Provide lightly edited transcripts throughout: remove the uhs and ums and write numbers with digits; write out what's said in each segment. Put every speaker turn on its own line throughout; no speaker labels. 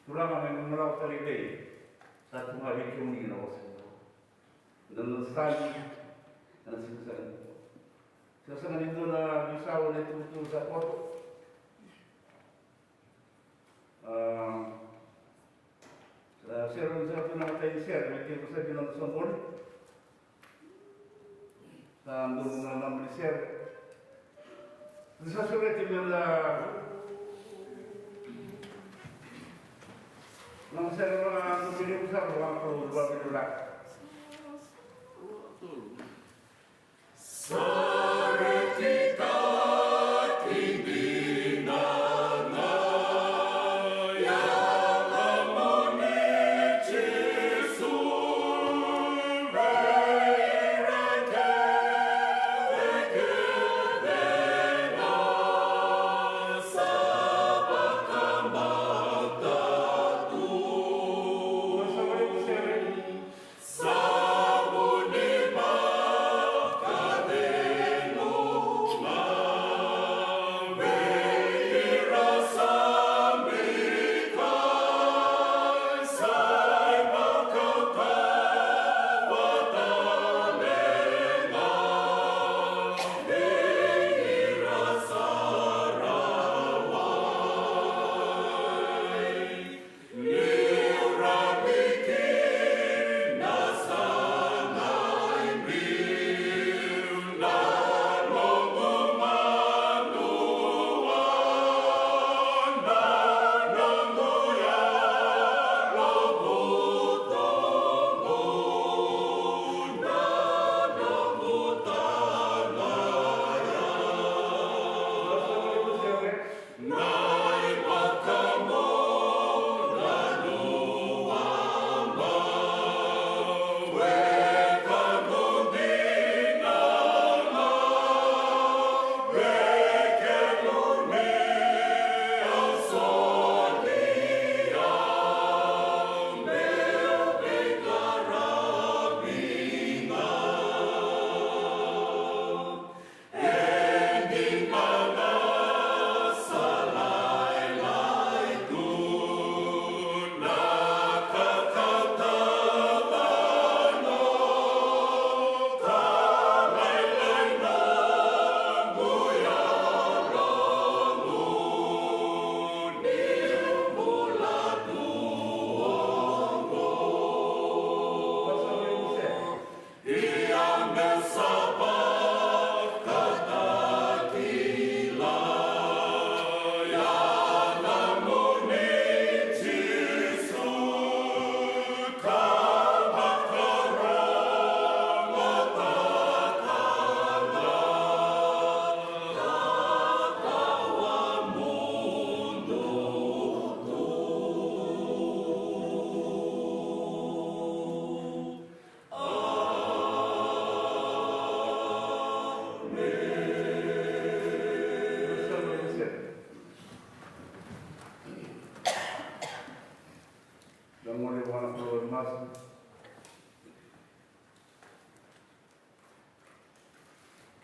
Turanga may mangalaw talibay sa tumabi kung ginawa sa iyo. Nanasali na sinasabi. Sasangan ito na bisawa na itutur sa koto. Sir, sa ito na tayo sir, may kaya ko sa ginang sambol. Sa andun na naman sir. Sa sulit yung nang sir mga nubili ko sa mga kaluluwa binulak.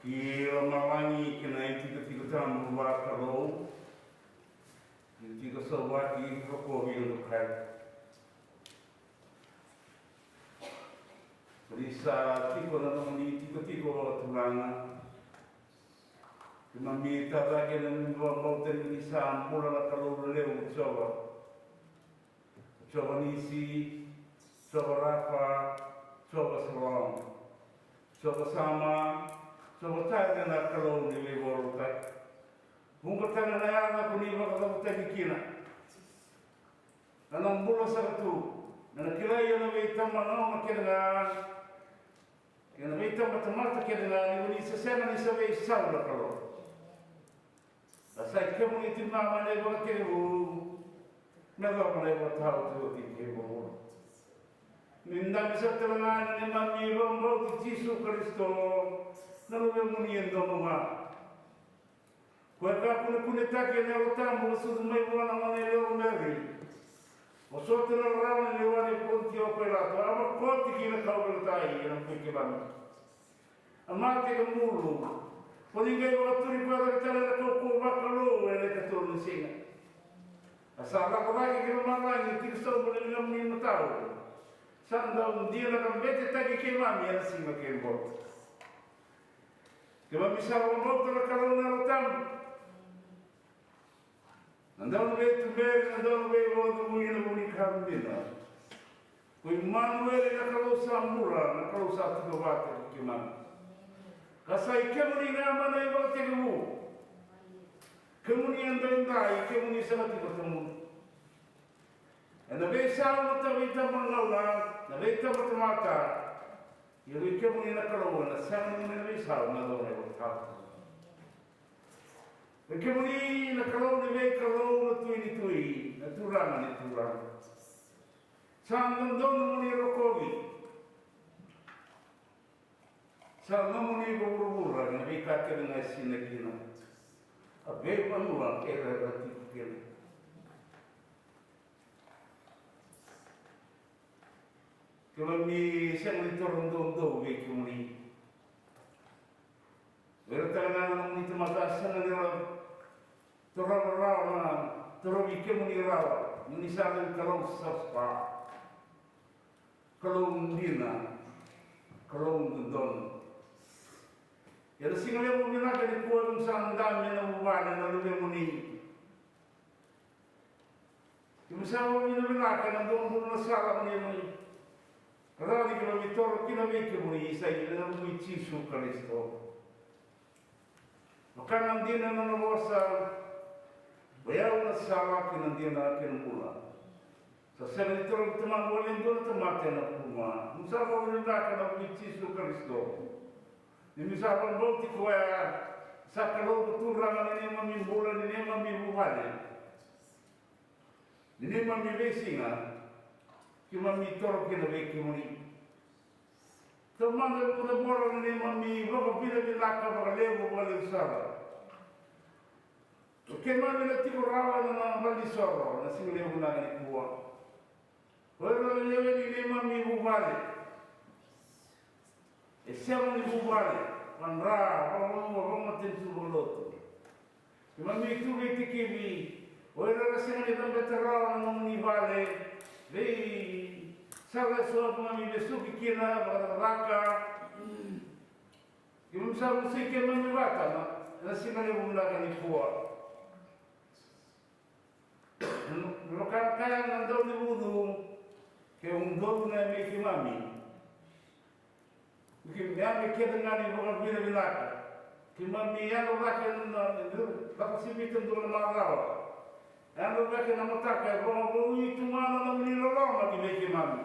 Ia malangi kena tiga tahun buat kalau tiga sebuah di koko yang dekat. Risa tiga nama ni tiga tulangan. Cuma minta lagi dengan bawa risa mula kalau leleu coba nisi, coba rapa, coba serong, coba sama. So tayo na kalau ni lebor tak, mungkin tangan ayah aku ni bakal tak dikira. Anong bulo sa tu, na nakilay na may tamang makirangan, na may tamang makirangan ni sa sema ni sa may saula kalau. Asal kamu itu mama ni buat kebu, naga mana buat tahu tu kebu. Minda bisa telangan ni mami bambu Yesus Kristus. Nalu yang muniendo mama. Kuaka pune take na utambo sudumai wana manelo meri. Osote na rawan ni wani ponti operato. Ama ponti kina kaubelutai yang pikiban. Amate kemulu. Poningai waktu ni pada kita na koko bakalo ele katulun singa. Asal ako lagi kinamarang yung Kristo mo na nilang mga tao. Saan daw hindi na kang bete tagi kay mami yan singa kay mo. Kaya misal mo na kalong na rotam. Nandaw na ito beri, nandaw na ito muli na muli kang din. Kung Manuel na kalong sa mura, na kalong sa tigawata kay mami. Kasay kemuni naman na ibang tigawu. Kemuni ang dahinday, kemuni sa matibatamu. Nabesa mo tawita mangaula, nabeta mo tumata. Yung kemuni na kalong na sana mo nabesa na daw na ibang tao. Kemuni na kalong na may kalong na tuwi-tuwi, na turangan. Saan doon mo ni Rokowi? Saan mo ni Bumurura, na may kakil na sinagina. Abay pa mo ang kaya Kalau mi siang itu rondo we kumuli. Bertangan itu mata sana dia torang kumuli rawa. Ini sana kalau saspa. Kalau dina. Kalau don. Ya singalnya mo mina kani kuwang sa dami na mubana na lume muni. Kumusawa mina kana don na sala muni. Kalau di kilometer kita make muni isa ina mo Yesu Kristo. Maka nanti na nanosa bayaw na sala kinanti na kinmula. Sa senator teman boleh don temate na kuma. Musawa mina kana Yesu Kristo. Di misalkan bukti kuaya sa kalau betul rangan ini mami bola ini mami buhane. Ini mami besinga. Kima mi toro kena beki muni. Teman yang punya bola ini mami bawa bila laka bawa lebu balik sara. Kema bila tiku rawa na balik sara nasi lebu na ni kuah. Orang lebu ini mami buhane. Siapa ni bubale, pandra, orang matin subolot. Cuma itu kita kibi, orang rasanya kita berterang orang ni bale, deh, sahaja soal kami besok kira berlaka. Cuma sahaja musik kami berlaka, rasanya ni bumlakan ni kuat. Lokal kaya nandau ni budu, ke undol na meki mami. Mungkin kami kira dengan ibu bapa bila kita mian orang kena dapat sibitan tu lemah yang orang kena matakai bahawa itu mana nak menilai lagi bagi mami.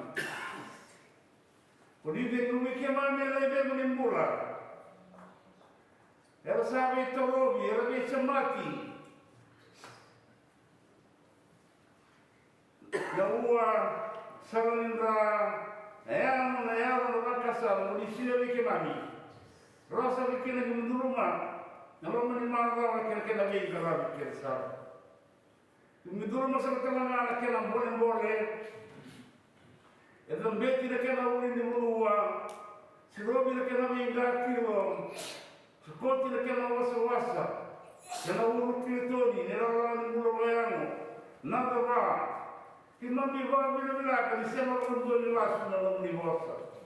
Kali ini bagi mami lebih menimbula. Era sahaja itu robi, era bisa mati. Jauh sarunindra. Ayam orang kasar, orang Islam ni kemami. Rasa bikin lagi mundur rumah. Kalau menimbang orang kena beli kerana bikin sah. Mundur rumah sangat lama, kena boleh. Itu beti dah kena ulin di luar. Sirobi dah kena minggat kilo. Sekoti dah kena wasa. Kena urut kilo ni, nelayan mula bayang. Nada bah. Kima biwa bila kali sema kundu ni lasu na long ni bosa.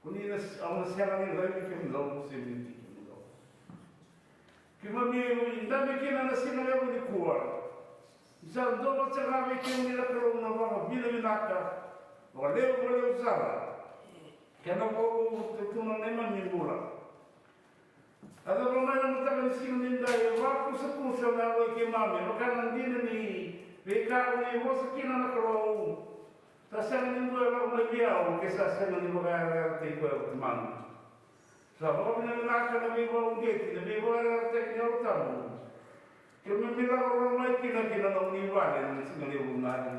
Kuni nas ang sema ni rai kim long simiti kim long. Kima biwa indami kina na sina lewo ni kuwa. Isa ndo ba tsaka bi kim ni la kalong na ba bila ka. Wa lewo usara. Kena ko tuma nema ni bula. Ada orang yang mengatakan sini daya waktu sepusa nawa kemami, maka nanti ni mereka ni bos kina nak kalau tasang ni dua orang berbiau, kisah saya ni berbiau tiga teman. Sebab ni nak kena berbiau get, ni berbiau teknik tamu. Kami bilang orang lain kina nak niwal, ni sini bunga ni.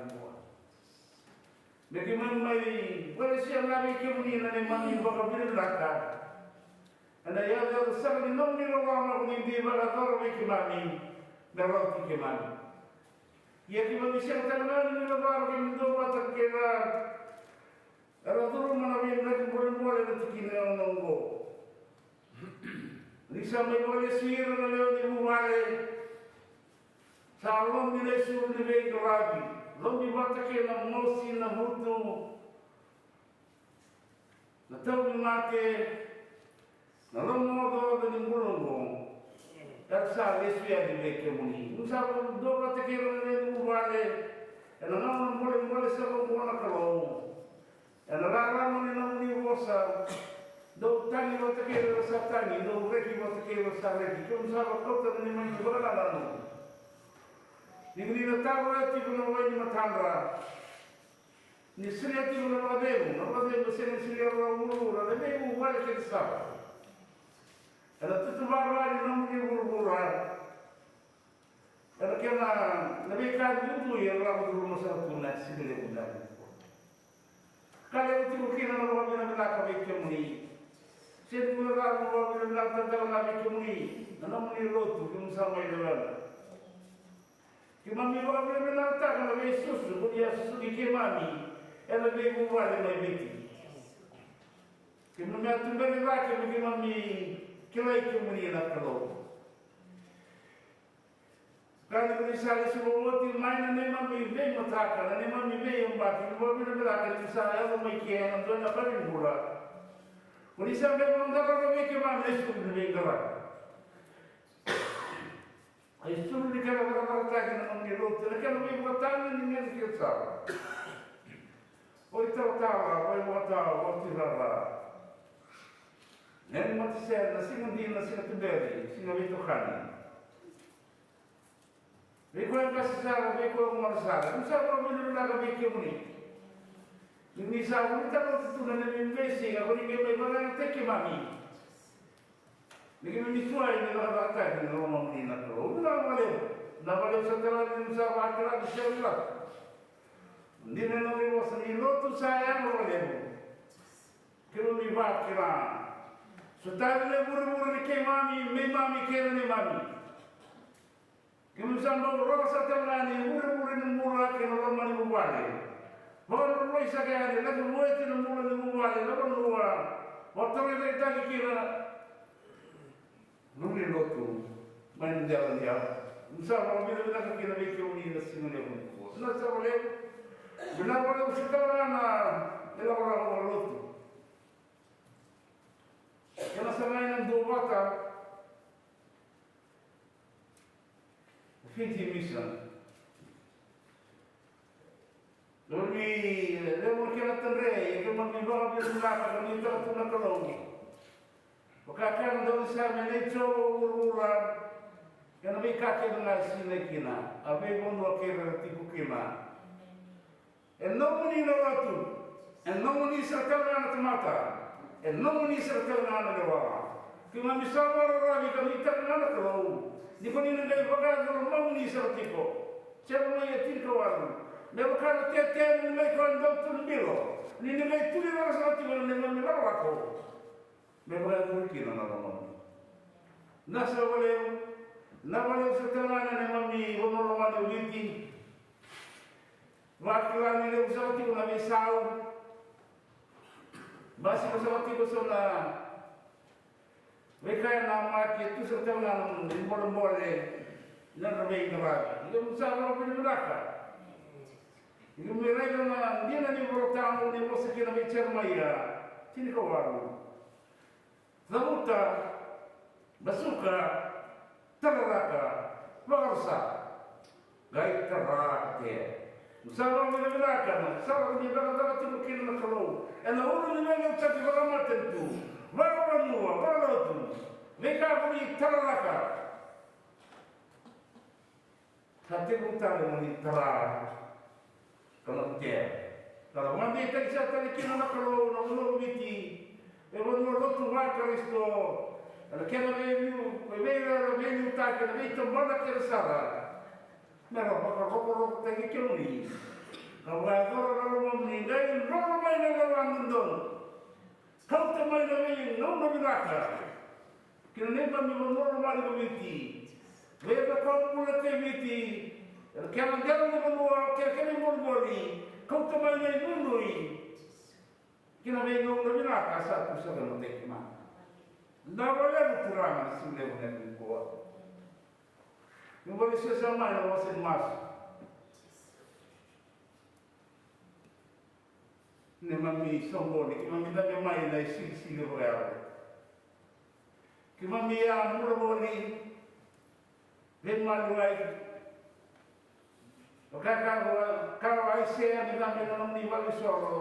Bagaimana mai boleh siapa lagi kini ni mami bakal berlaku. Anda yang besar di nomor orang orang ini berlatar berkemani, berlatar berkemani. Ia kita bisa terkenal di luar yang itu batak kira. Kalau turun mana yang boleh nanti kita nunggu. Di sana boleh sihir nelayan di rumah. Salom ni lesu ni vei gravi. Lom di bata ke na mosi na mutu. Na tau ni mate. Na lom modo da ni mulungo. Elsa lesu ya di vei ke muni. Nusa do bata ke na ni uwale. Ena na mole sa lom wana kalong. Ena rara muni na muni wosa. Do tani bata ke na sa tani. Do reki bata ke na sa reki. Kung sa kota ni mani wala lanu. Ni na tawa ati kuna wani matandra. Ni siri ati kuna wademu. Na wademu siri ala ulu. Na wademu wale ke sawa. Ela tutu barwari na muni ulu. Ela kena nabi kan budu ya Allah dulu masa tuna sibile budak. Kalau itu mungkin nama Allah bina belaka bekemuni. Sen mula Allah bina belaka dalam bekemuni. Nama muni lotu kum sama idola. Kimami Allah bina belaka kana Yesus dia susu dikemami. Ela bebu wale na beti. Kimami atumbele lake kimami kilai kemuni na kalau. Kalau misalnya semua orang main ni mami be mataka, ni mami be yang baki, mami be belakang misalnya aku mikir yang tu nak beri bola. Kali sampai mandar orang mikir mami esok be gerak. Esok ni kalau orang lagi nak mami roti, kalau be batang ni ni sikit sah. Oi tahu, oi tirara. Nen mati saya nasi mandi nasi ketuberi, singa itu khani. Beko yang kasih salah, beko yang masalah. Misal kalau minum naga beko ni, misal kita kalau tu nak investasi, kalau ni kita berang teki mami, ni kita misuai ni kalau baca ni orang ni nak tahu, nak boleh setelah ni misal baca lagi siapa? Ni nak lewat ni lotu saya nak boleh, kalau ni baca kira, setelah ni buru-buru ni ke mami kira ni mami. Kemudian baru rasa terlani, mula-mula ni mula kena lama ni mubale. Baru mulai sakit ni, lagi mulai ni mula ni mubale, lama mula. Waktu ni kita kira, nuri lotu, main jalan dia. Misal kalau bila kita bikin ni nasi ni pun, nasi boleh, bila boleh sekarang dia orang lotu. Kalau selain dua bata. Fiti mission. Lalu lewat kita tendre, kita mengibar di belakang kami terus nak kelong. Pakaian daun saya menejo ururan, yang lebih kaki dengan sini kina, abai pun wakil tipu kina. Ennomuni lawatu, ennomuni serta mata, ennomuni serta lewa. Kima misalnya orang kami terkenal kelong. Di kini negara bagai mau ni sertiko, cuma ia tingkawan. Mereka tiada mulai kawan doktor bilo. Ni negara itu dia orang sertiko dengan mereka aku. Mereka mungkin orang. Nasa boleh setelah ni mami orang uliti. Wakilan ni sertiko nabi sau. Basi sertiko sola. Mereka yang nama itu serta menanam boleh dan lebih keras. Itu misalnya apa belaka. Itu mereka yang dia nanti bertamu ni mesti kena bicara maya. Sini kau baru. Zabuta, basuka, terlaka, bersa, gay terlaka. Misalnya apa belaka. Misalnya dia berkata tu mungkin nak kalau. Anda orang ni memang cakap beramat tentu. Baru tu, mereka beri terlaka. Hati buta dengan terang, kalau dia, kalau mandi tak bisa terkena nak kalau nak biti, kalau nak tu wakar itu, kalau kena venu tak kena itu mana kersara, mereka bakal tak kini. Kalau orang meninggal, orang main orang mendon. Kau temai nabi, no belaka. Kena nemba mi normal komiti. Leva kau mula komiti. Kena jalan ni menua, kena morbori. Kau temai nabi nunui. Kena bengo belaka satu sahaja tekma. Dah boleh berturang sudah boleh buat. Yung balik siya sa mga na wasin mas. Ni mami somboni, ki mami dami mai na sili royal. Ki mami ya muraboni, ben maluai. Kalau Aisyah ni dami na ni balik soro,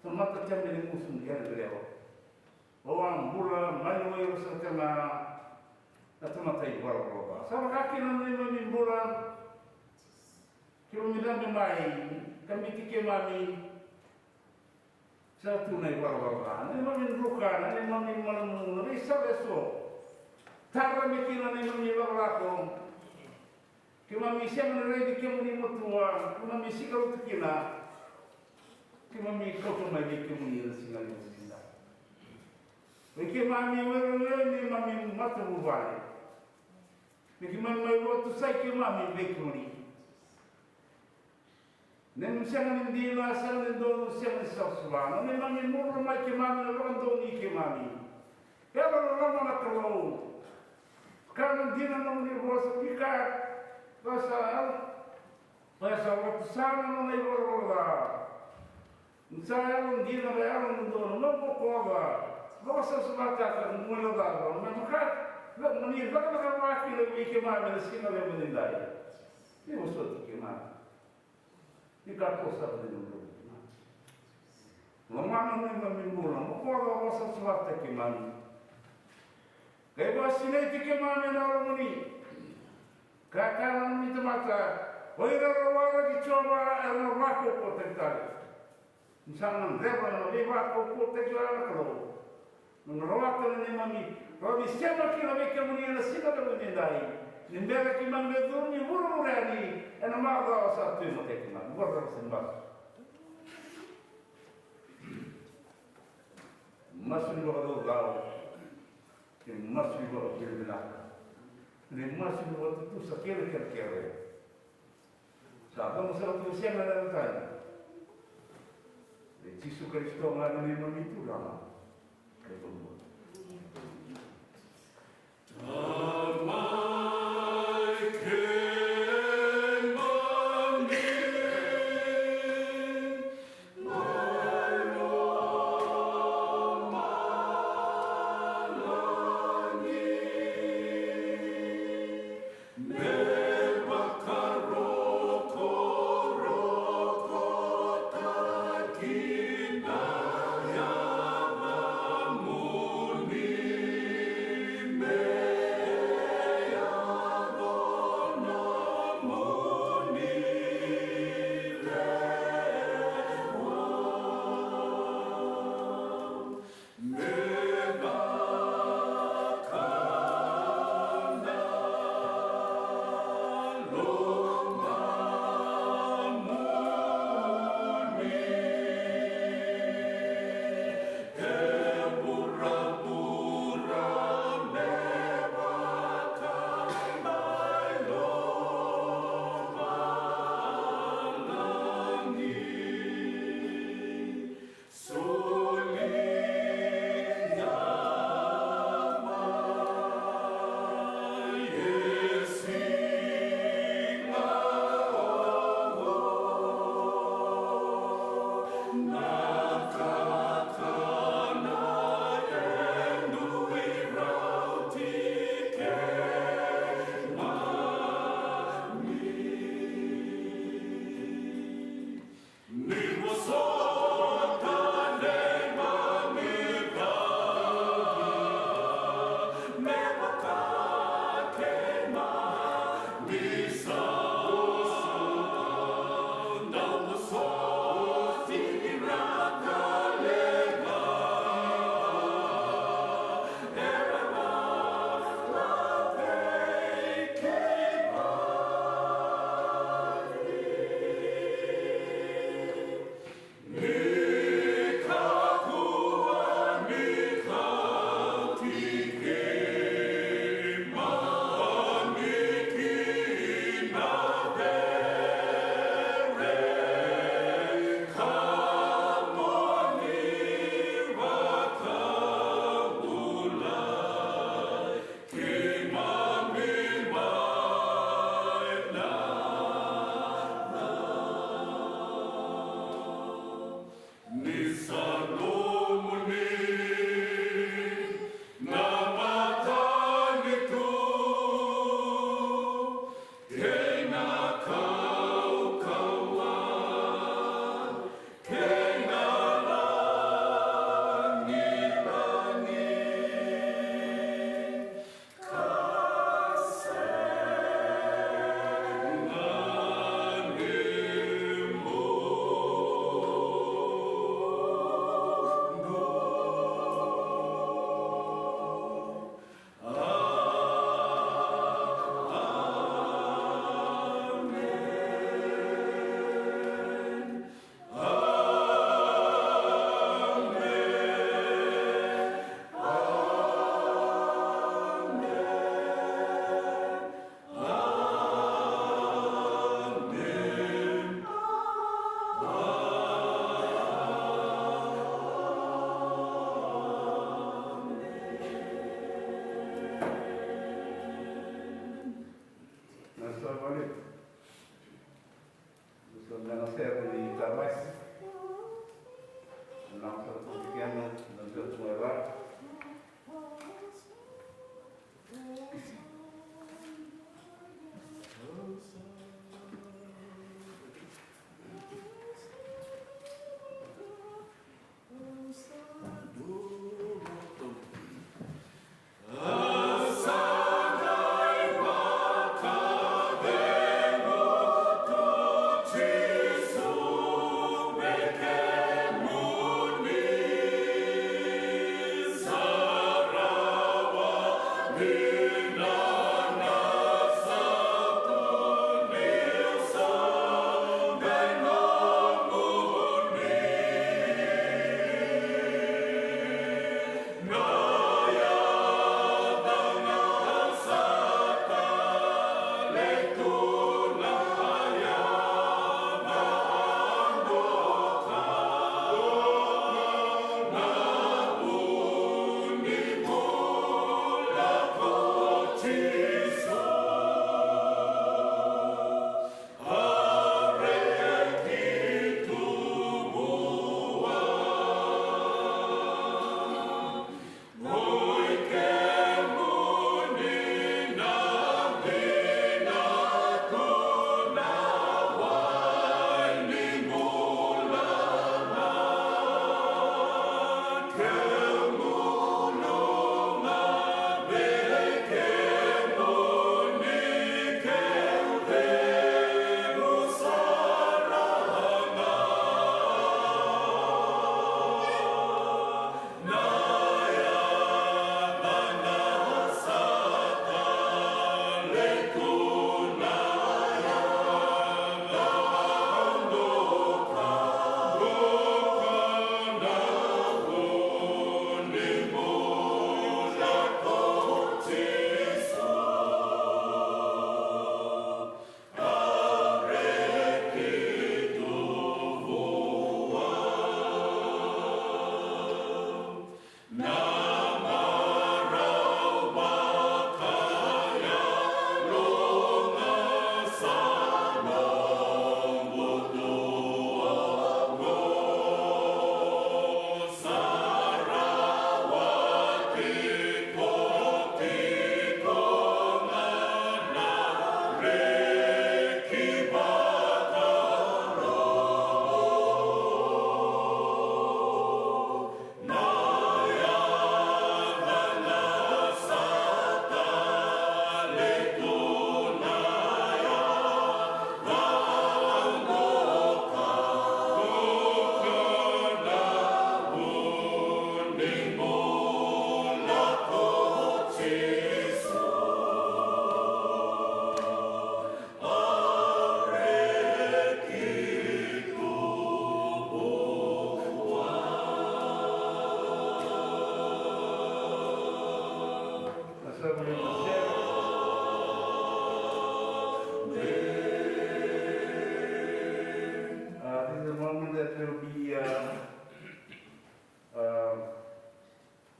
tomata jambi ni musun dia leo. Orang bula maluai usaha kena, tomata igual roba. Sama kaki na ni mami bula, ki mami dami mai, kami tike mami. Satu naik warga, ni mami rukan, ni mami malam risau esok. Tara mikir ni mami warga Kima misi yang menerima kemuni mutua, kima misi kau tukina, kima misi kau kembali kemuni singal musinda. Bagi mami mereka ni mami mata bubai. Bagi mami waktu saya kima mami bekuni. Nem siang ni dina siang ni donu siang ni saswa. Nem mami murah mai kima mami orang doni kima mami. Kalau orang nak keluar, kalau dina mami buat sepikat. Pasal waktu sana nona iborla, saya di negara Indonesia, nopo koga, bahasa sebaca mula dah, maka menir tak nak wakil lebih kemana meski nak lebih nilai, ini maksud kemana, ini kata apa dengan Lemah ni memimbul, koga bahasa sebaca kemana, kaya bahasa ini kemana orang ini. Kakak itu mata, orang orang dicoba orang waktu potensial. Misalnya mereka lebih waktu potensial kalau, mengerawat ini mami, kalau siapa kira mereka punya nasihat yang menindai, nimbelah kita mengedur ni buru ni, enak ada satu yang mereka nak, buat sembah. Masih berada gaul, masih berada berbilang. Ni masih waktu tu sakit kira-kira. Siapa masa waktu siang ada tanya. Yesus Kristus mengalami mami itu lama. Ketemu. Salvador. Gusto na nascer di trabalho. Não só pequena, não só morar.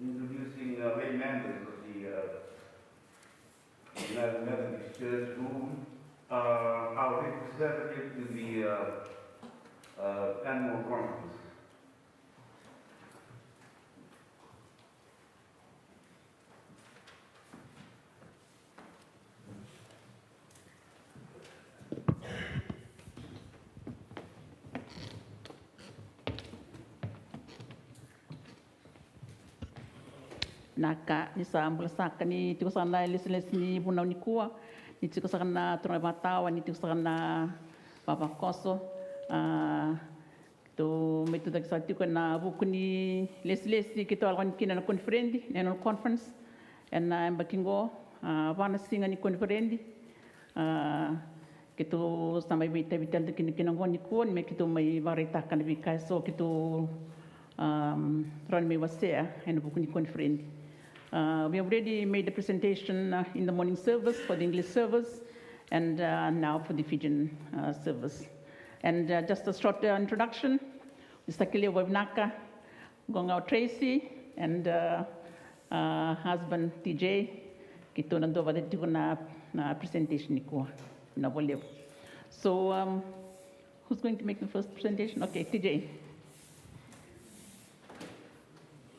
Introducing lay members of the United Methodist Church who are representative to the annual conference.
Naka ni sambula saka ni tiko sana les ni buna ni kuwa ni tiko sana tuna matawa ni tiko sana papa koso to metu tak sa tiko na buku ni les kita alwan kina na conference annual conference and I'm bakingo wana singa ni conference kito sampai bita kina ngoni kuwa ni kito mai varita kan bikai so kito ron me wasea and buku ni conference. We have already made the presentation in the morning service for the English service and now for the Fijian service. And just a short introduction, Mr. Kili Wabnaka, Gongao Tracy, and husband TJ, Kito Nandova the Tiguna presentation. So, who's going to make the first presentation? Okay, TJ.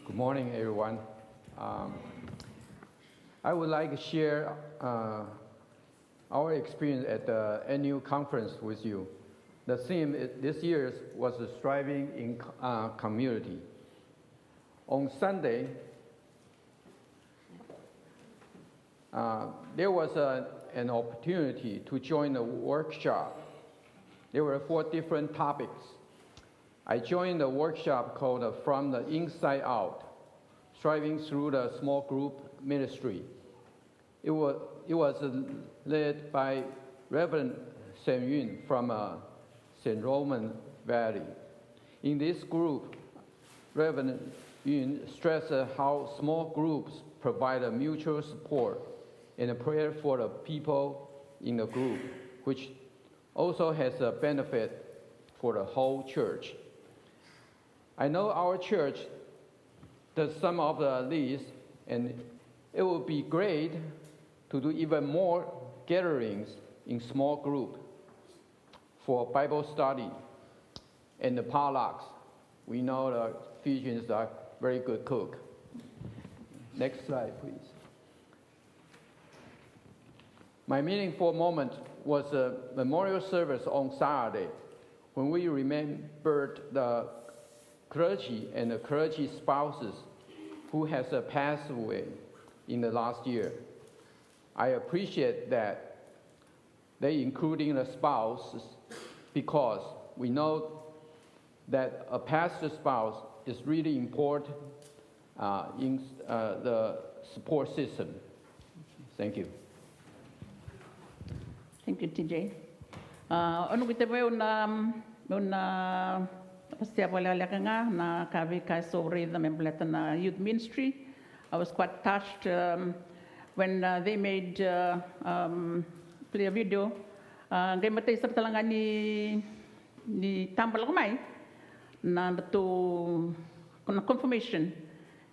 Good morning, everyone. I would like to share our experience at the annual conference with you. The theme this year was Striving in Community. On Sunday, there was an opportunity to join a workshop. There were 4 different topics. I joined a workshop called From the Inside Out, Striving Through the Small Group Ministry. It was led by Reverend Sam Yun from St. Roman Valley. In this group, Reverend Yun stressed how small groups provide a mutual support and a prayer for the people in the group, which also has a benefit for the whole church. I know our church does some of these, and it would be great to do even more gatherings in small group for Bible study and the potlucks. We know the Ephesians are very good cook. Next slide, please. My meaningful moment was a memorial service on Saturday when we remembered the clergy and the clergy spouses who has passed away in the last year. I appreciate that they including the spouses because we know that a pastor spouse is really important in the support system. Thank you.
Thank you, TJ. Ono kita na kavi kai sobre the members youth ministry. I was quite touched when they made play a video. They matay sa talaga ni tambal kumai na to confirmation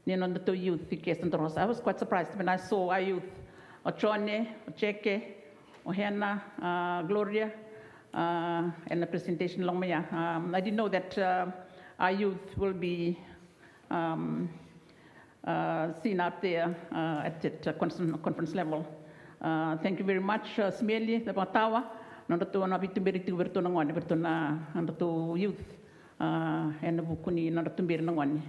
ni na to youth case and I was quite surprised when I saw our youth, Ochone, Ocheke, Ohena, Gloria, and the presentation long maya. I didn't know that our youth will be seen out there at the conference level. Thank you very much, Smeli, the Batawa, Nandato Nabitumberitu Vertonangwan, Vertona, and the youth, and the Bukuni, Nandatumbiranangwan.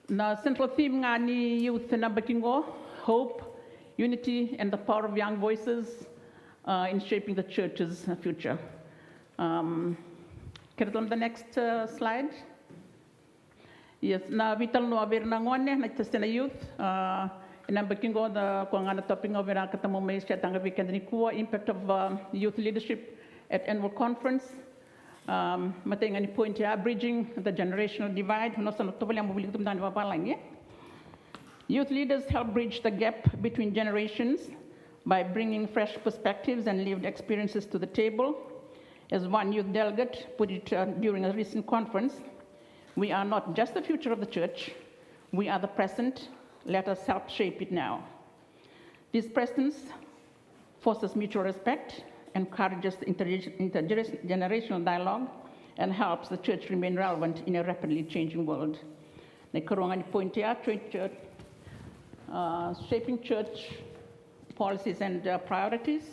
The central theme ngani youth na Bakingo, hope, unity, and the power of young voices in shaping the church's future. Can I on the next slide? Yes, na vital no haver nangone na testena youth. In Bakingo, the Kwangana topping of Irakatamo Mesha Tangavikandikua, impact of youth leadership at annual conference. Mating any point here, bridging the generational divide. Youth leaders help bridge the gap between generations by bringing fresh perspectives and lived experiences to the table. As one youth delegate put it during a recent conference, we are not just the future of the church, we are the present. Let us help shape it now. This presence fosters mutual respect, encourages intergenerational dialogue, and helps the church remain relevant in a rapidly changing world. Shaping church policies and priorities.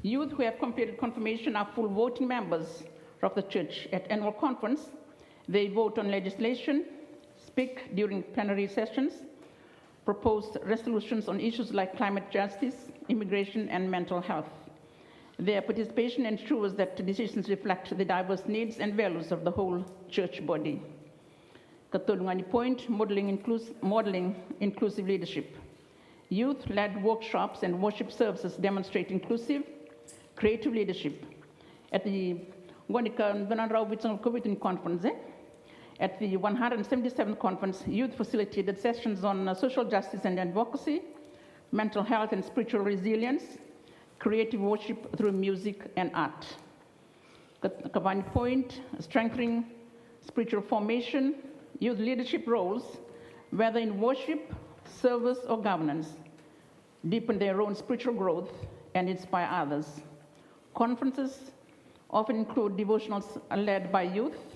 Youth who have completed confirmation are full voting members of the church. At annual conference, they vote on legislation, speak during plenary sessions, propose resolutions on issues like climate justice, immigration, and mental health. Their participation ensures that decisions reflect the diverse needs and values of the whole church body. Katulungani point, modeling inclusive leadership. Youth-led workshops and worship services demonstrate inclusive, creative leadership. At the conference, at the 177th conference, youth facilitated sessions on social justice and advocacy, mental health and spiritual resilience, creative worship through music and art. Kavani point, strengthening spiritual formation, youth leadership roles, whether in worship, service, or governance. deepen their own spiritual growth, and inspire others. Conferences often include devotionals led by youth,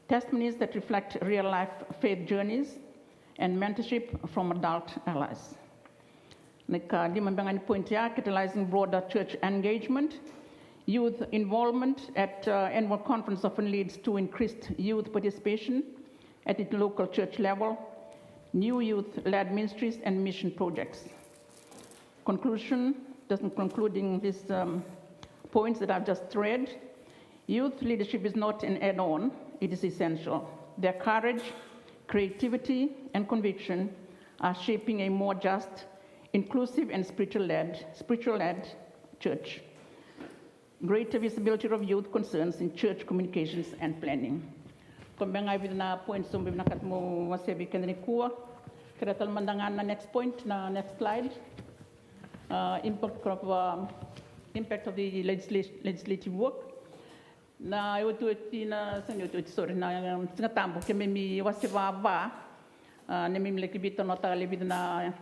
testimonies that reflect real-life faith journeys, and mentorship from adult allies. Catalyzing broader church engagement. Youth involvement at annual conference often leads to increased youth participation at the local church level, new youth-led ministries and mission projects. Concluding these points that I've just read, youth leadership is not an add-on, it is essential. Their courage, creativity, and conviction are shaping a more just, inclusive, and spiritual-led church. Greater visibility of youth concerns in church communications and planning. Kumbenga with na point so bibna kat mo wasebi kendni kuwa. Kretal mandangan na next point na next slide. Impact of the legislative work. Na yotu na sorry na singatambo kemi mi waseba ba na mi lekibito nota lebid na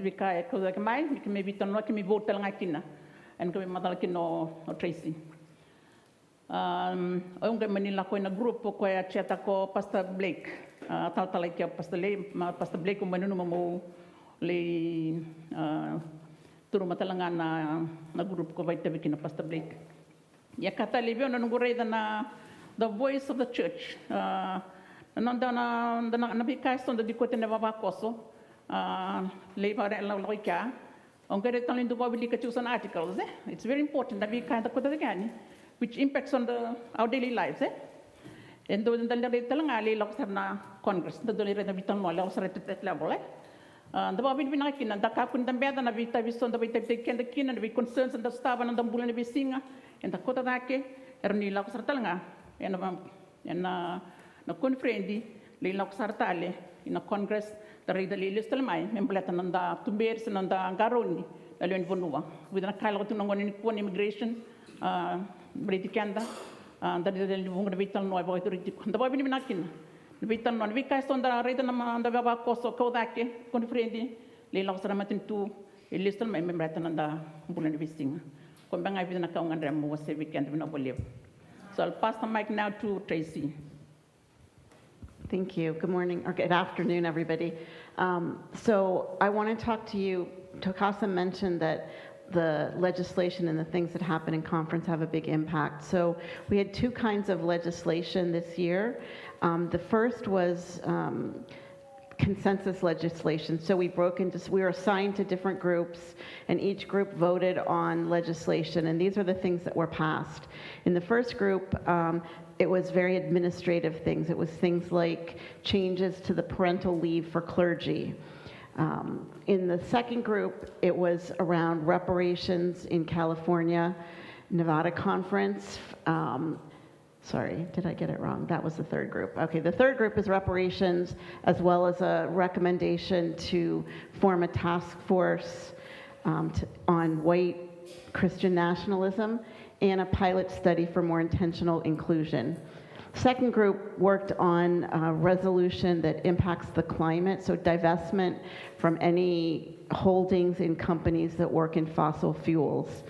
vika ko kamai kemi bito no kemi vote lang akina. And kami matalaki no Tracy. Ang Manila ko na grupo ko ya cheta ko Pastor Blake. Taltalay kaya Pastor Blake kung manuno mo le turo matalangan na grupo ko baita bikin Pastor Blake. Ya kata libyo na nungureda na the voice of the church. Nanda na nabikas on the dikote na babakoso. Le para la loika. Articles, it's very important that we kind of which impacts on our daily lives. And those in the Congress, the level. The Bobby Vinakin and the Kapun, the Bed and the Vita Vison, the Vita taken the kin and the concerns and the staff and the Bull and the singer and the Kotadake, Ernie Loxartanga, and the Confrendi, Lilox Sartale in a Congress. The reader listel mai memplatan anda tumbers and anda garoni alien vonua with a kilo to one immigration Briticanda and that is the vital no avoid the Bobby Nakin the vital non vicas on the reader on the Baba Coso Kodake Confrendi Lilox Ramatin to a listel mai membratan anda Bulan Visting. Combang I visit account and remo was a weekend when I believe. So I'll pass the mic now to Tracy.
Thank you. Good morning, or good afternoon, everybody. So I want to talk to you. Tokasa mentioned that the legislation and the things that happen in conference have a big impact. So we had two kinds of legislation this year. The first was consensus legislation. So we were assigned to different groups, and each group voted on legislation, and these are the things that were passed. In the first group, it was very administrative things. It was things like changes to the parental leave for clergy. In the second group, it was around reparations in California, Nevada Conference. Sorry, did I get it wrong? That was the third group. Okay, the third group is reparations, as well as a recommendation to form a task force on white Christian nationalism, and a pilot study for more intentional inclusion. Second group worked on a resolution that impacts the climate, so divestment from any holdings in companies that work in fossil fuels.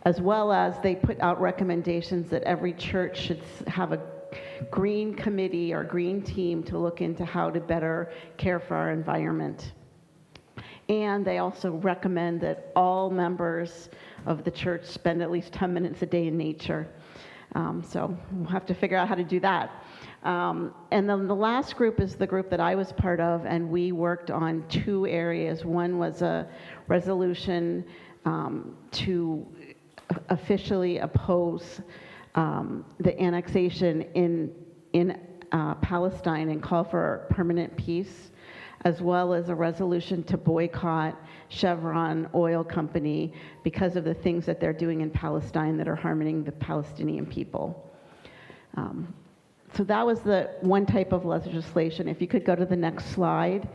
As well as they put out recommendations that every church should have a green committee or green team to look into how to better care for our environment. And they also recommend that all members of the church spend at least 10 minutes a day in nature. So we'll have to figure out how to do that. And then the last group is the group that I was part of, and we worked on two areas. One was a resolution to officially oppose the annexation in Palestine and call for permanent peace, as well as a resolution to boycott Chevron Oil Company because of the things that they're doing in Palestine that are harming the Palestinian people. So that was the one type of legislation. If you could go to the next slide.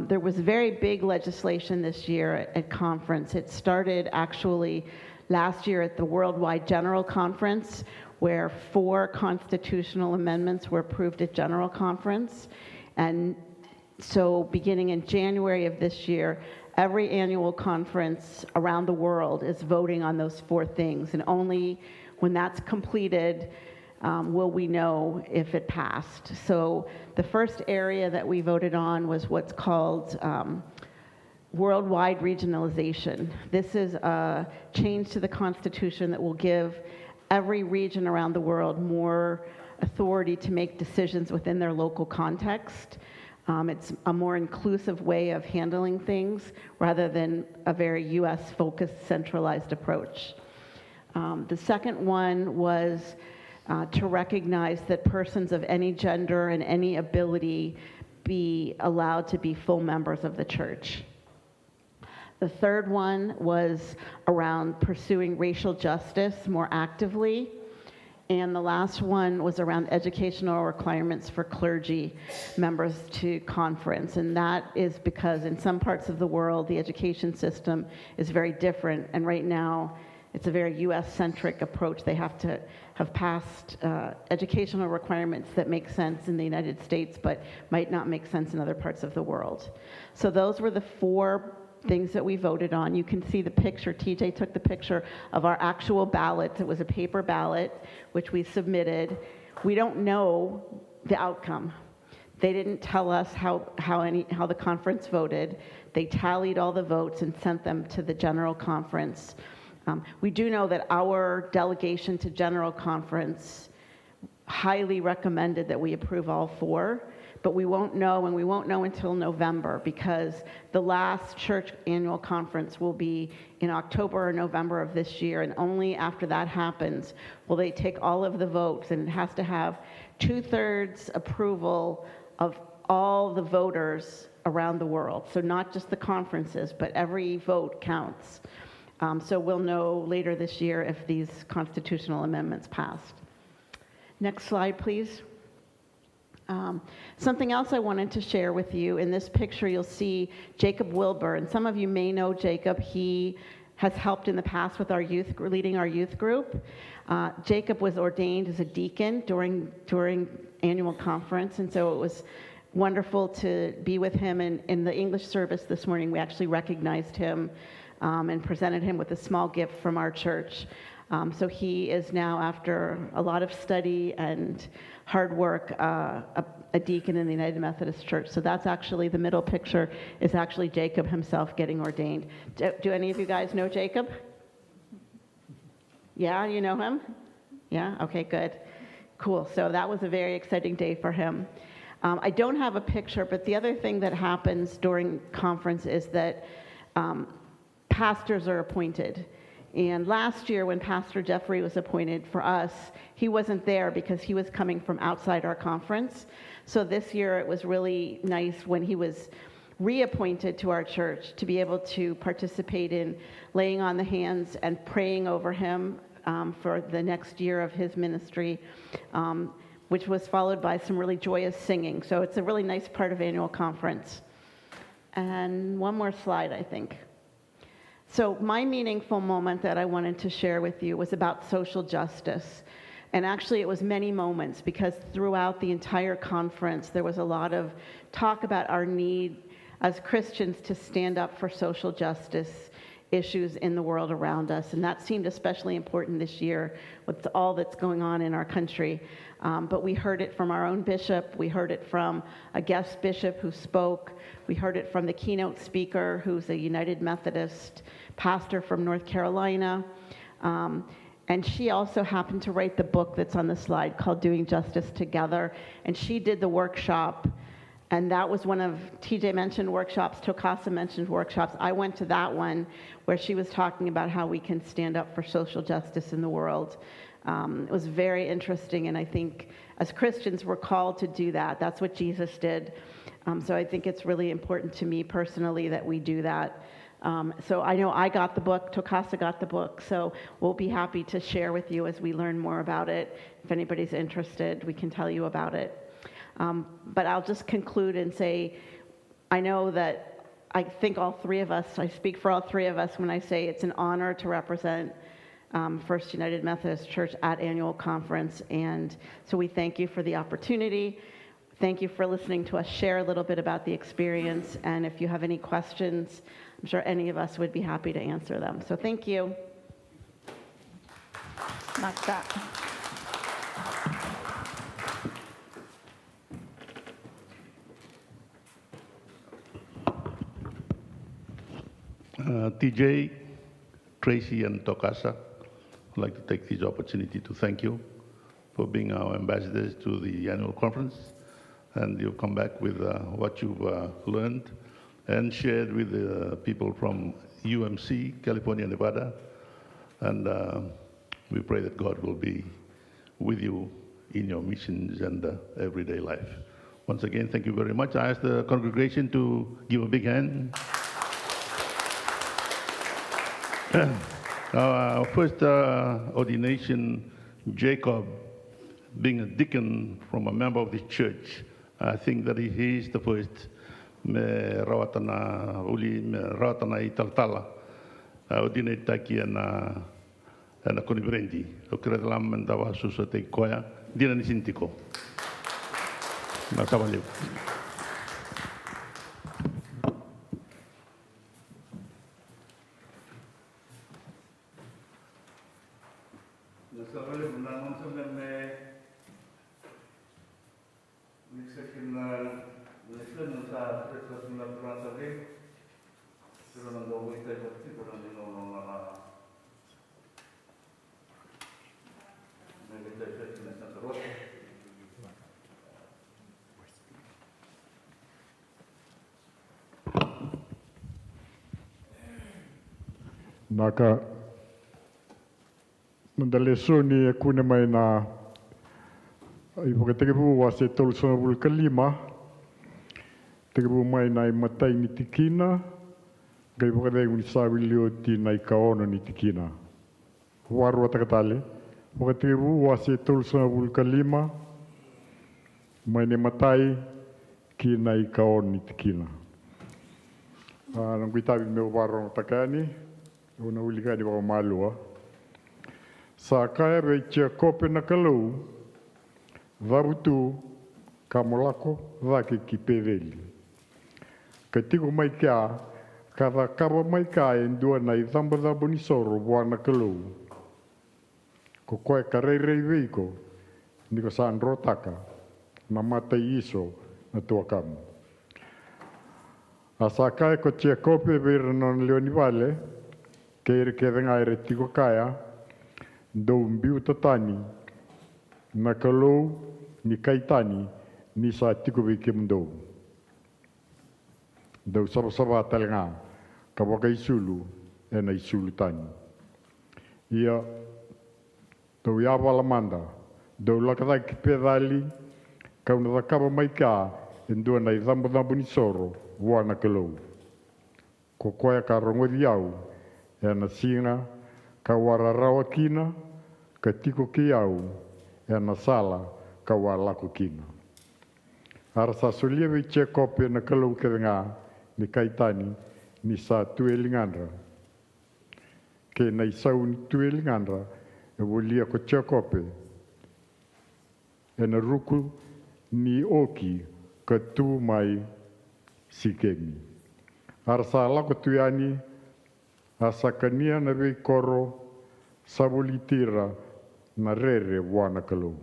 There was very big legislation this year at conference. It started actually last year at the Worldwide General Conference, where 4 constitutional amendments were approved at General Conference. And so beginning in January of this year, every annual conference around the world is voting on those 4 things, and only when that's completed will we know if it passed. So the first area that we voted on was what's called worldwide regionalization. This is a change to the Constitution that will give every region around the world more authority to make decisions within their local context. It's a more inclusive way of handling things rather than a very US-focused, centralized approach. The second one was to recognize that persons of any gender and any ability be allowed to be full members of the church. The third one was around pursuing racial justice more actively. And the last one was around educational requirements for clergy members to conference. And that is because in some parts of the world, the education system is very different. And right now, it's a very US-centric approach. They have to have passed educational requirements that make sense in the United States, but might not make sense in other parts of the world. So those were the 4 things that we voted on. You can see the picture. TJ took the picture of our actual ballot. It was a paper ballot, which we submitted. We don't know the outcome. They didn't tell us how the conference voted. They tallied all the votes and sent them to the General Conference. We do know that our delegation to General Conference highly recommended that we approve all 4. But we won't know, and we won't know until November, because the last church annual conference will be in October or November of this year, and only after that happens will they take all of the votes, and it has to have 2/3 approval of all the voters around the world. So not just the conferences, but every vote counts. So we'll know later this year if these constitutional amendments passed. Next slide, please. Something else I wanted to share with you. In this picture, you'll see Jacob Wilbur, and some of you may know Jacob. He has helped in the past with leading our youth group. Jacob was ordained as a deacon during annual conference, and so it was wonderful to be with him. In the English service this morning, we actually recognized him and presented him with a small gift from our church. So he is now, after a lot of study and hard work, a deacon in the United Methodist Church. So that's actually, the middle picture is actually Jacob himself getting ordained. Do any of you guys know Jacob? Yeah, you know him? Yeah, okay, good. Cool, so that was a very exciting day for him. I don't have a picture, but the other thing that happens during conference is that pastors are appointed. And last year, when Pastor Jeffrey was appointed for us, he wasn't there because he was coming from outside our conference. So this year, it was really nice when he was reappointed to our church to be able to participate in laying on the hands and praying over him for the next year of his ministry, which was followed by some really joyous singing. So it's a really nice part of annual conference. And one more slide, I think. So my meaningful moment that I wanted to share with you was about social justice. And actually it was many moments, because throughout the entire conference there was a lot of talk about our need as Christians to stand up for social justice issues in the world around us. And that seemed especially important this year with all that's going on in our country. But we heard it from our own bishop. We heard it from a guest bishop who spoke. We heard it from the keynote speaker, who's a United Methodist pastor from North Carolina. And she also happened to write the book that's on the slide called Doing Justice Together. And she did the workshop. And that was one of, TJ mentioned workshops, Tokasa mentioned workshops. I went to that one where she was talking about how we can stand up for social justice in the world. It was very interesting, and I think as Christians we're called to do that. That's what Jesus did. So I think it's really important to me personally that we do that. So I know I got the book, Tokasa got the book, so we'll be happy to share with you as we learn more about it. If anybody's interested, we can tell you about it. But I'll just conclude and say, I know that I think all 3 of us, I speak for all 3 of us when I say it's an honor to represent First United Methodist Church at annual conference. And so we thank you for the opportunity. thank you for listening to us share a little bit about the experience. And if you have any questions, I'm sure any of us would be happy to answer them. So thank you.
Maka.
TJ, Tracy, and Tokasa, I'd like to take this opportunity to thank you for being our ambassadors to the annual conference. And you've come back with what you've learned and shared with the people from UMC, California, Nevada. And we pray that God will be with you in your missions and everyday life. Once again, thank you very much. I ask the congregation to give a big hand. Our first ordination, Jacob, being a deacon from a member of this church, I think that he is the first me rawatana i Taltala, ordinate taki na konibrendi, o kredalam and dawa susa te koya, dina ni sintiko. Na sabaleu.
Naka mandalesoni e kuna mai na i whakatekepu wa se tolu sona bulu kalima tekepu mai na i matai ni tikina kai whakategu ni sāwili o tina i kaono ni tikina warua takatale whakatekepu wa se tolu sona bulu kalima mai ne matai ki na i kaono ni tikina nangui me waro takani una ulika ni wako malua. Sa kaya be chia kope na kalau, varutu kamolako vake ki peveli. Ka tiko mai kia, ka kaba mai ka e ndua na i thambadhabu ni soro wa na kalau. Ko koe ka reirei veiko, niko sa androtaka, na mata iso na tuakamu. A sa kaya ko chia kope vera non leoni vale, Keire ke venga ere tiko kaya, dou mbiu tatani, na kalou, ni kaitani, ni sa tiko vike mdou. Dou saba talenga, ka waka isulu, e na isulu tani. Ia, dou ia walamanda, dou lakatai ki pedali, ka una wakaba mai ka, e ndua na i dhambu ni soro, wana kalou. Ko koea ka rongodi au, e ana singa, ka wararawa kina, ka tiko ki au, e ana sala, ka waralako kina. Ara sa solia vei che kope na kalau ke ngā, ni kaitani, ni sa tue lingandra. Ke na isau ni tue lingandra, e wolia ko che kope, e na ruku ni oki, ka tu mai sikemi. Ara sa lako tuiani, a sakania na vei koro sabulitira na rere wana kalau.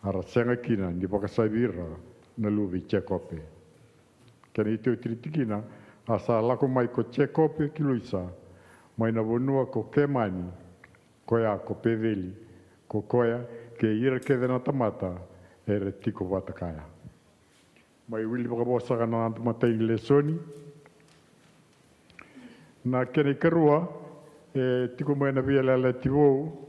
Ara senga kina ni pakasavira na luvi chekope. Kena ite o tritikina a sa lako mai ko chekope ki luisa mai na vonua ko kemani koia ko peveli ko koia ke ira ke dena tamata ere tiko watakaya. Mai wili pakabosaka na tamata inglesoni na kene karua e tiko mai na via la tivou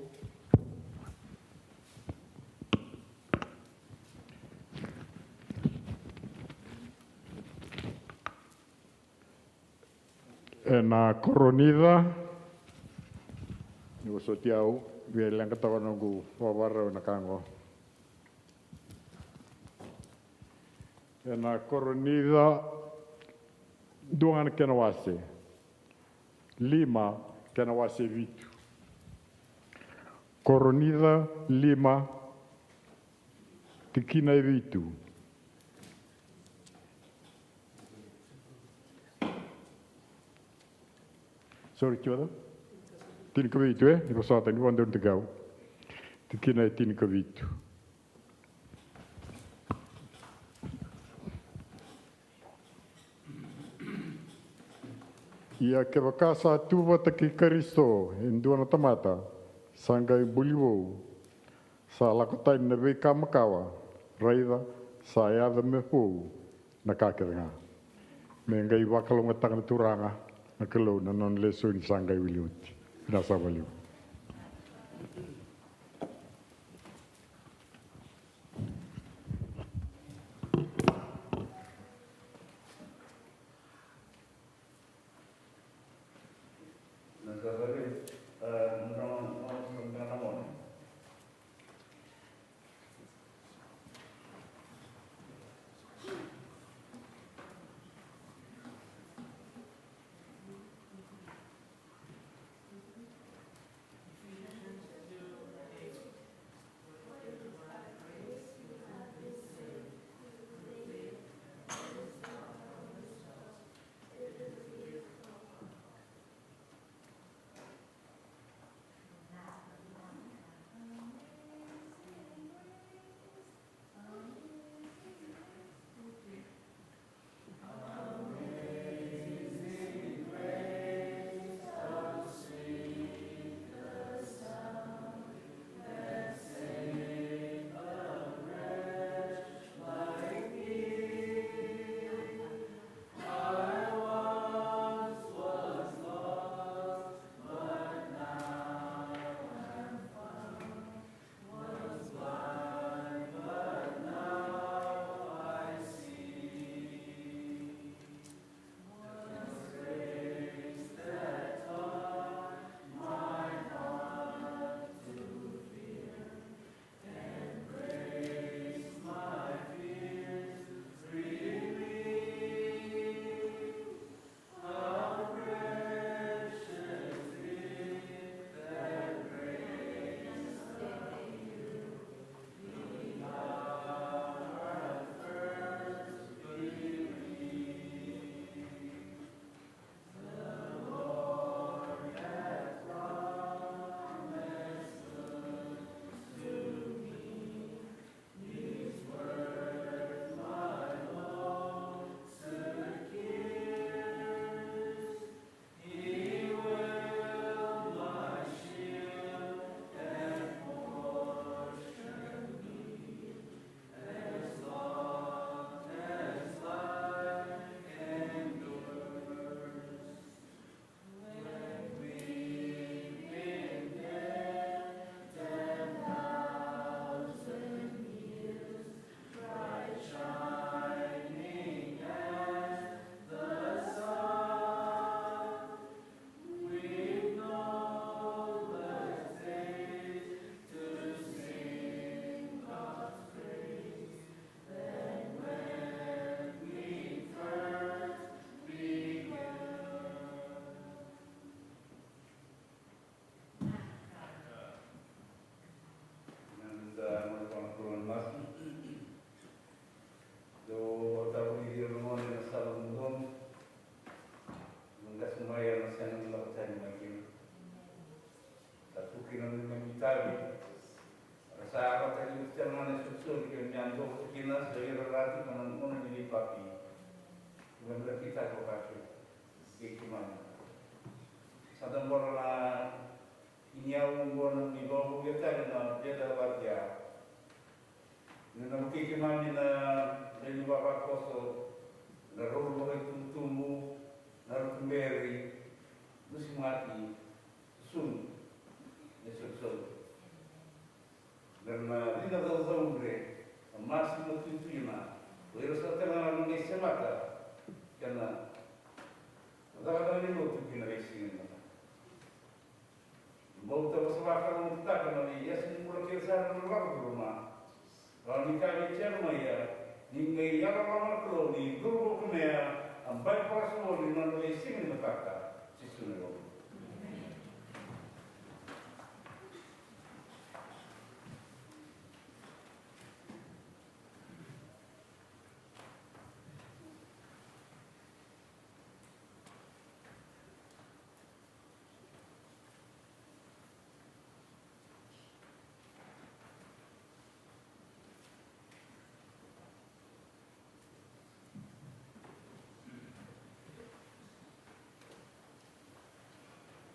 e na koronida ni so tiau via langa tawa ngu wawara na kango e na koronida duanga kena wase Lima, kena wase vitu. Koronida, Lima, te kina e vitu. Sorry, Chua. Tini ka vitu, Ni pasata, ni wanda te gau. Te kina e tini ka vitu. Ia ke wakasa tuwa ki Karisto, duana tamata, sangai buliwo, sa lakotai na weka makawa, raida, sa eada me pou, na kakerenga. Me ngai wakalonga tanga turanga, na kalau na non leso ni sangai wiliuti, nasa waliu.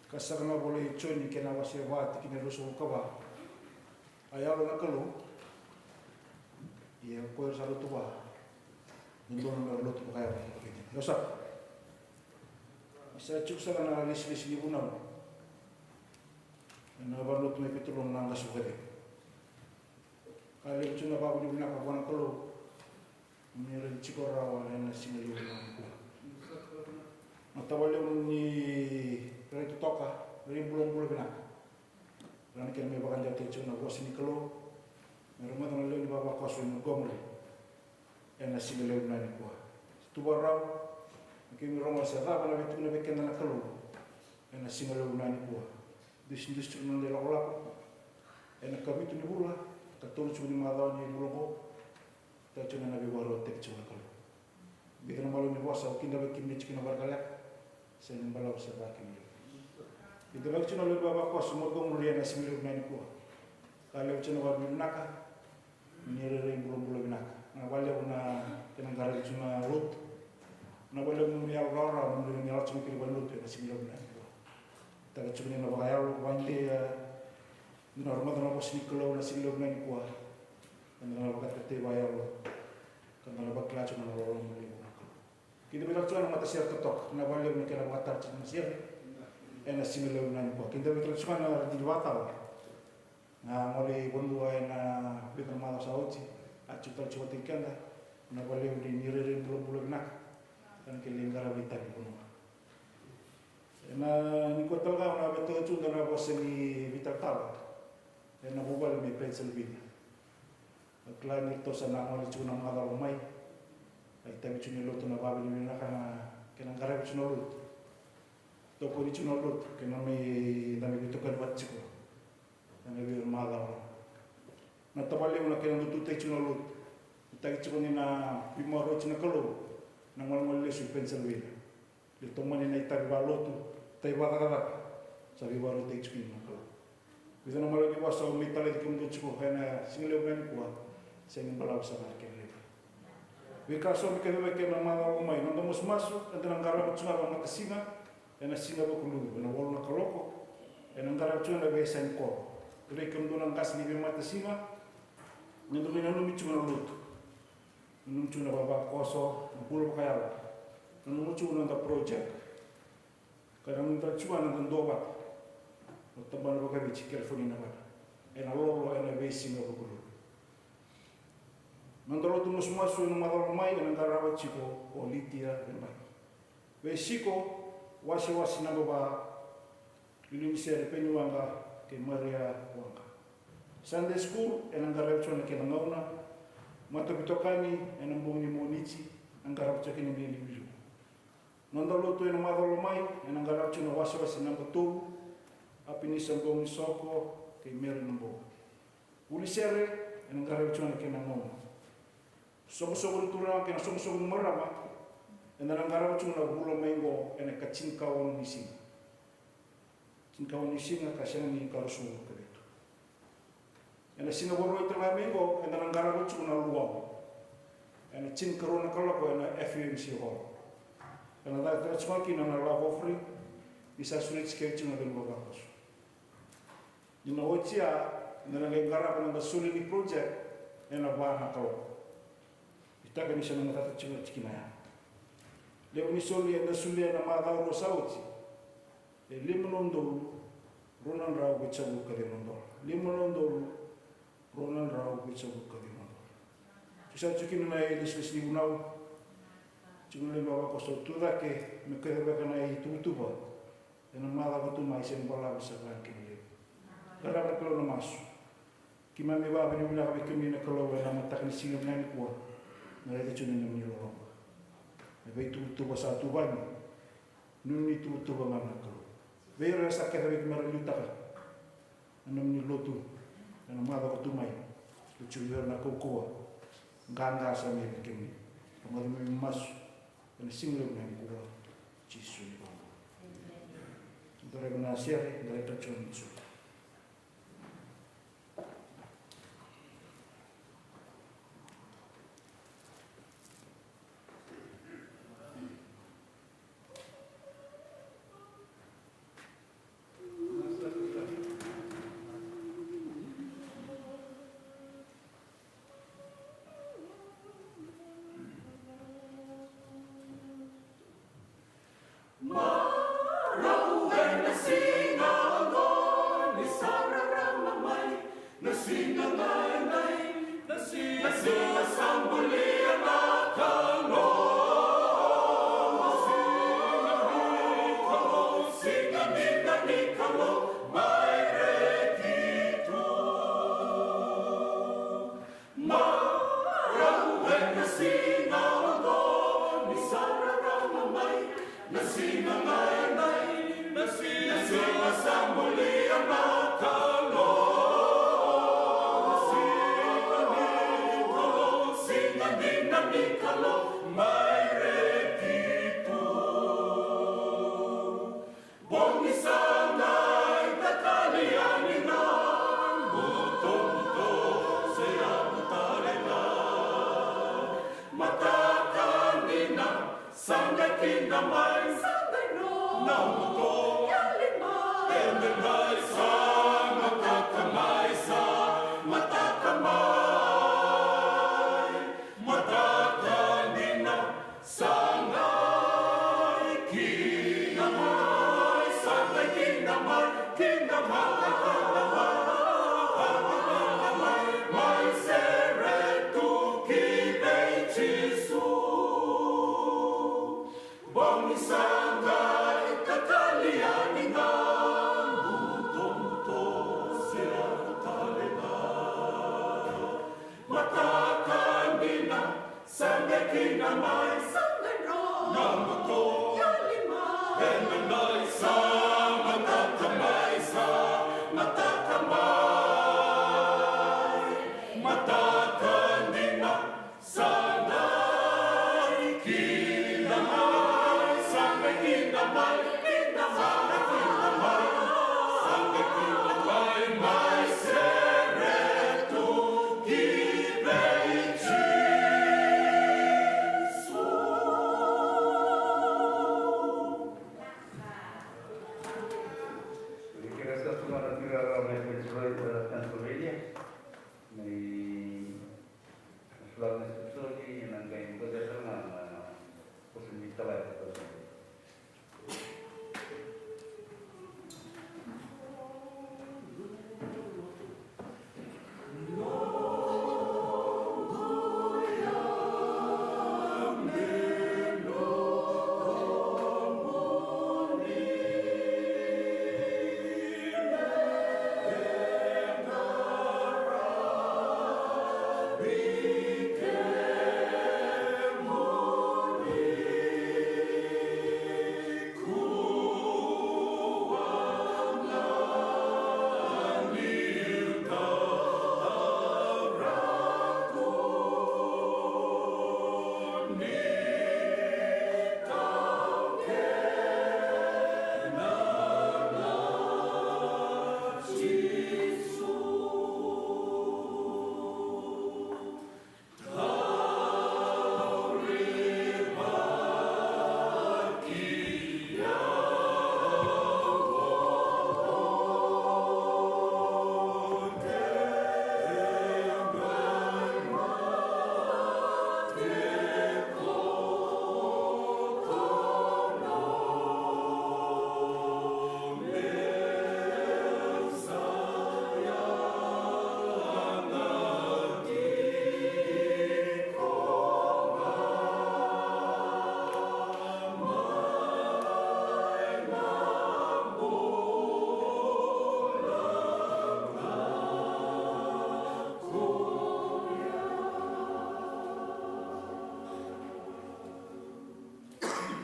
kasarana boleh join kena wasi wati kena rusuh kawa ayalo na kalu ia koer salu tua nindon na lot pa kaya begini dosa isa cuk sa na lis ni bunam na balot me pitulong nang kasugade kali cuna babu ni bunaka buana kalu miren cikora wala na singali na matawale ni Rito toka, belum benak. Karena kira me bakan jatuh cuna gua sini kelo, merumah dengan leu di bawah kosong gomre. Ena sini leu nani gua. Tu barau, mungkin rumah saya bana betul na beken na kelo. Ena sini leu nani gua. Dis cuna de la ena kami tu ni bula, katul cuna madau ni bulongo. Ta cuna na be baro tek cuna kelo. Bikin malu ni puasa, kinda bekim ni cuna barkalak. Saya nimbalau sebakin ni. Itu lagi cina lebih bapa kos semua kau mulia nasi milik nani kuah. Kalau cina babi binaka, menyerang bulan binaka. Nah balik una kena gara cina lut. Nah balik mulia orang mulia cuma kiri balut nasi milik nani kuah. Tapi cuma ni nak bayar bantai normal tu nak posisi kalau nasi milik nani kuah. Karena nak bakat kete bayar karena nak bakat cuma orang mulia. Kita bilang cuma mata siar ketok. Nah balik ni kena bakat cuma siar. Ena similar nani kuah. Kita betul cuma na di watal. Na moli bondua ena betul malam sauci. Acu tal cuma tinggal dah. Na boleh di nire belum nak. Kan kelingkar berita di bunuh. Ena ni kota kau na betul cuma na bos ni vital tal. Ena bubal mi pensel bina. Klan itu sana moli cuma malam mai. Kita bicara lot na babi ni nak kena karep cuma lot. Toko di cuna lot, kena me itu kan buat ciko, kena biar malam. Na tabalik na kena tutu teh cuna lot, kita ciko ni na pimaro cuna kalau, na mal lesu pensel win. Di teman ni na itar balot tu, tay bakarak, sabi baru teh ciko na kalau. Bisa na malagi wasa umita lagi kemu ciko, kena single kan kuah, saya ingin balau sama kena. Wikaso kena kena malam umai, nonton masuk, nanti nangkara cuna orang kesinga. Ena singa bakulu, ena wala na kaloko, ena ngara cuna na besa ko. Kaya kung doon ang kas ni mata singa, nandun na numi cuna luto. Numi cuna baba koso, bulo kaya. Numi cuna na project. Kaya numi cuna na dobat. Taban ba kami ci California na ba. Ena lolo ena besa singa bakulu. Nandalo tu musmaso ena madalo mai ena ngara ba chiko o litia ena. Besiko wasi na baba University Penyuanga ke Maria Wanga. Sunday school en anggarap chona ke nangauna mata bitokani en ambong ni monichi anggarap chona ke ni bilu. Nondalo to en madalo mai en anggarap chona wasi na betul apini sambong soko ke mer nambo. Ulisere en anggarap chona ke nangauna. Somo-somo turang ke somo-somo marama en anggarap chona bulo mengo en kacingkawan nising. Cingkawan nising kasih ni karusu kebetu. En singa boro itu mengo en anggarap chona luang. En cingkarona kalau ko en FUMC hall. En ada terus makin en la ofri bisa sulit sketch na del babakos. Ina ochia en anggarap en sulit ni project en abana kalau. Kita kan bisa mengatasi cina. Leo ni soli anda sulia na madao ro sauti. Limonondo ronan rao bicabu kadinondo. Limonondo ronan rao bicabu kadinondo. Bisa cukin na ilis ni unau. Cuma le baba kosto tuda ke me kere ba kana i tuba. Ena madao tu mai sen bola bisa kan kini. Karena kalau na masu. Kima me baba ni una be kemi na kalau na matak ni singam na ni kwa. Na ite chunin na mi lo. Vai tu satu bani, nuni tu bangam nakalo. Vai rasa kaya vai kemarin luta ka, anam ni lotu, anam ada ko tumay, lucu yer na kokoa, ganga sa mi kemi, kamari mi mas, ana single na ko chisu ni ko. Dore na siya, dore ta chon su.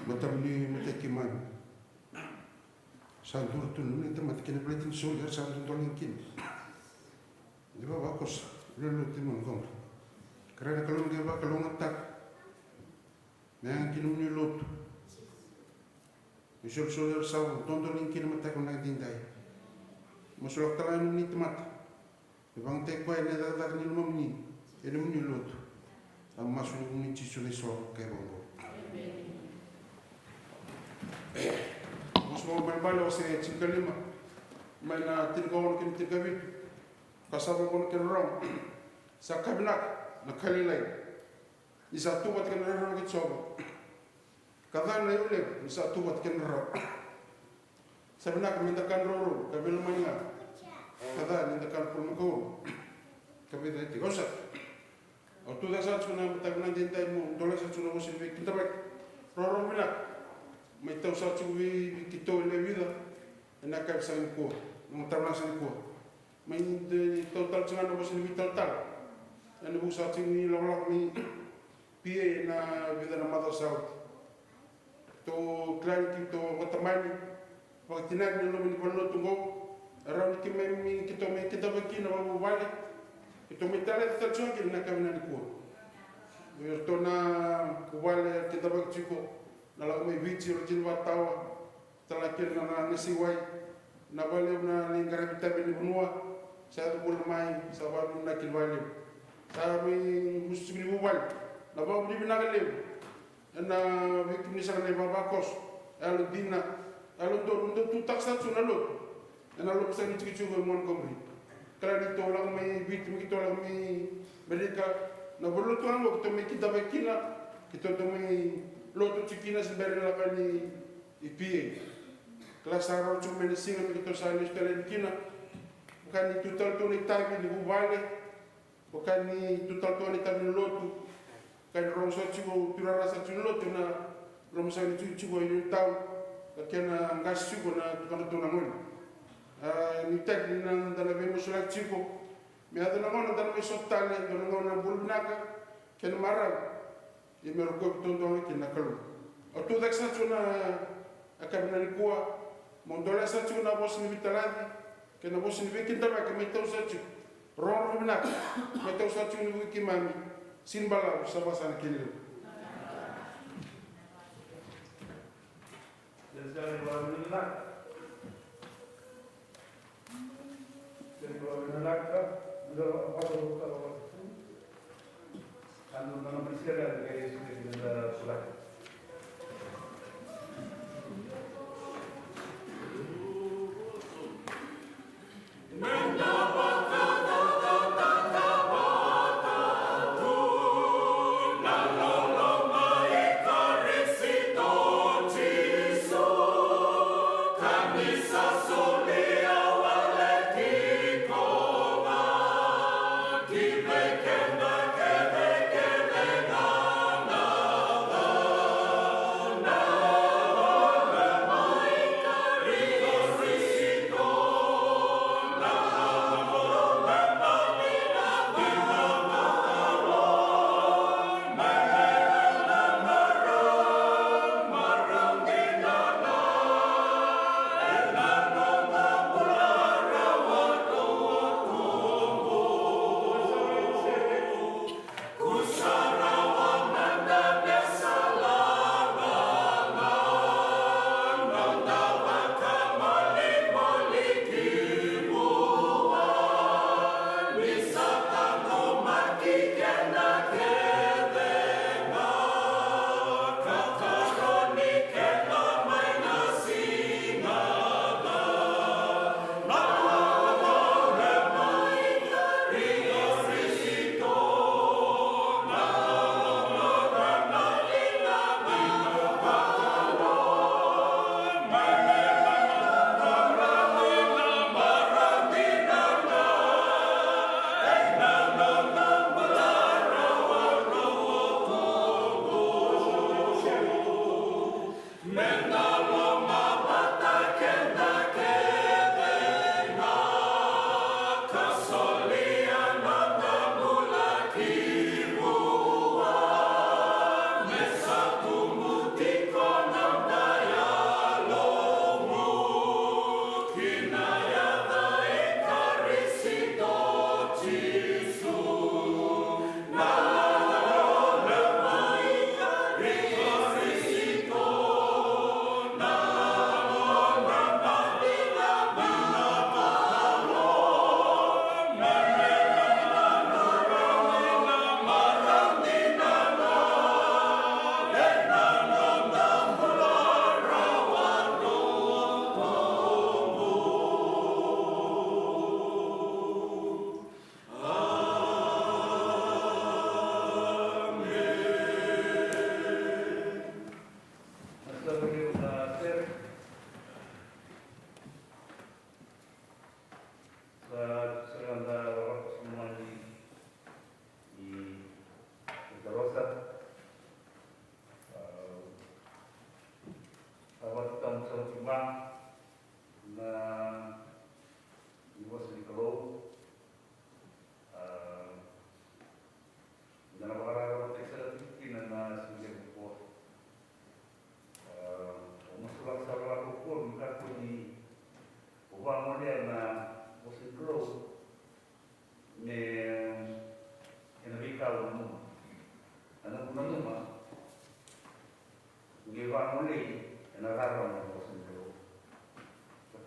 Matamni matakiman. Santur tunu ni tamat kena platin soldier santur tolong kin. Di ba bakos lulu timon kong. Karena kalau dia bakal ngatak. Nang kinum ni lot. Misal soldier saw tonton kin matak nang tinday. Musulok talan ni tamat. Ibang tek ko ene dadak ni lumam ni. Ene mun ni lot. Ang masuk ni cisu ni so kay bongo. Mas mau berbalik saya cingkal lima, mana tinggal orang kini tinggal kasar orang kini orang, sakabinak nak kali lain, isa tu buat kini orang kita coba, kadang lain ulek, isa tu buat kini orang, Sebenarnya mintakan roro, kabel manga. Kada mintakan pulmukau. Kabel itu kosa. Waktu dah saat cuna mintakan dintai mu, dolar saat cuna musim kita baik. Roro bilang, mai tau saat cuna kita le vida, enak kau sang ku, mutarna sang ku. Mai total cuna musim total. Anu saat cuna lolak mi pie na vida na mother south. To clarity to watamani. Waktu nak nilo meni pano tunggu, orang ni kita bagi nama mubalik, kita minta kita cuci kita nak kami nak kuat. Bertona kubale kita bagi cukup, nalar kami bici rojin watawa, terlakir nana nasiwai, nabale na lingkar kita beli benua, saya tu boleh main, sahabat nak kilwale, saya mesti beli mubalik, nabal beli benagalem, na bikin nisang leba bakos, alu dina. Kalau untuk tutak satu nalot, nalot bisa dicicik mon komri. Kalau ditolak mai bit, kita tolak mai mereka, na berlo tu anggo kita bekina, kita tu mai lotu cikina sebenarnya lapan ni ipie. Kelas sarau cuma ni singa kita salis kalian kina, bukan ni total tu ni tagi ni bubale, bukan ni total tu ni tagi lotu, kan rongsa cibo turara sa lotu na rongsa ni cibo ini tahu. Kena ngas cukup na tukang tu nangun. Ni tak ni nang dalam musulah cukup. Mereka nangun dalam sotal ni, nangun na bulbunaka. Kena marah. Ia merokok tonton kena kalau. Atau tak satu na akan menjadi kuat. Mondola satu na bos ni bitaladi. Kena bos ni bikin tak baik metau satu. Rong bulbunaka. Metau satu ni bikin mami. Simbala sabasan kini.
Dari bawah menolak, dari bawah menolak, kalau anu nama presiden dari negara Surat.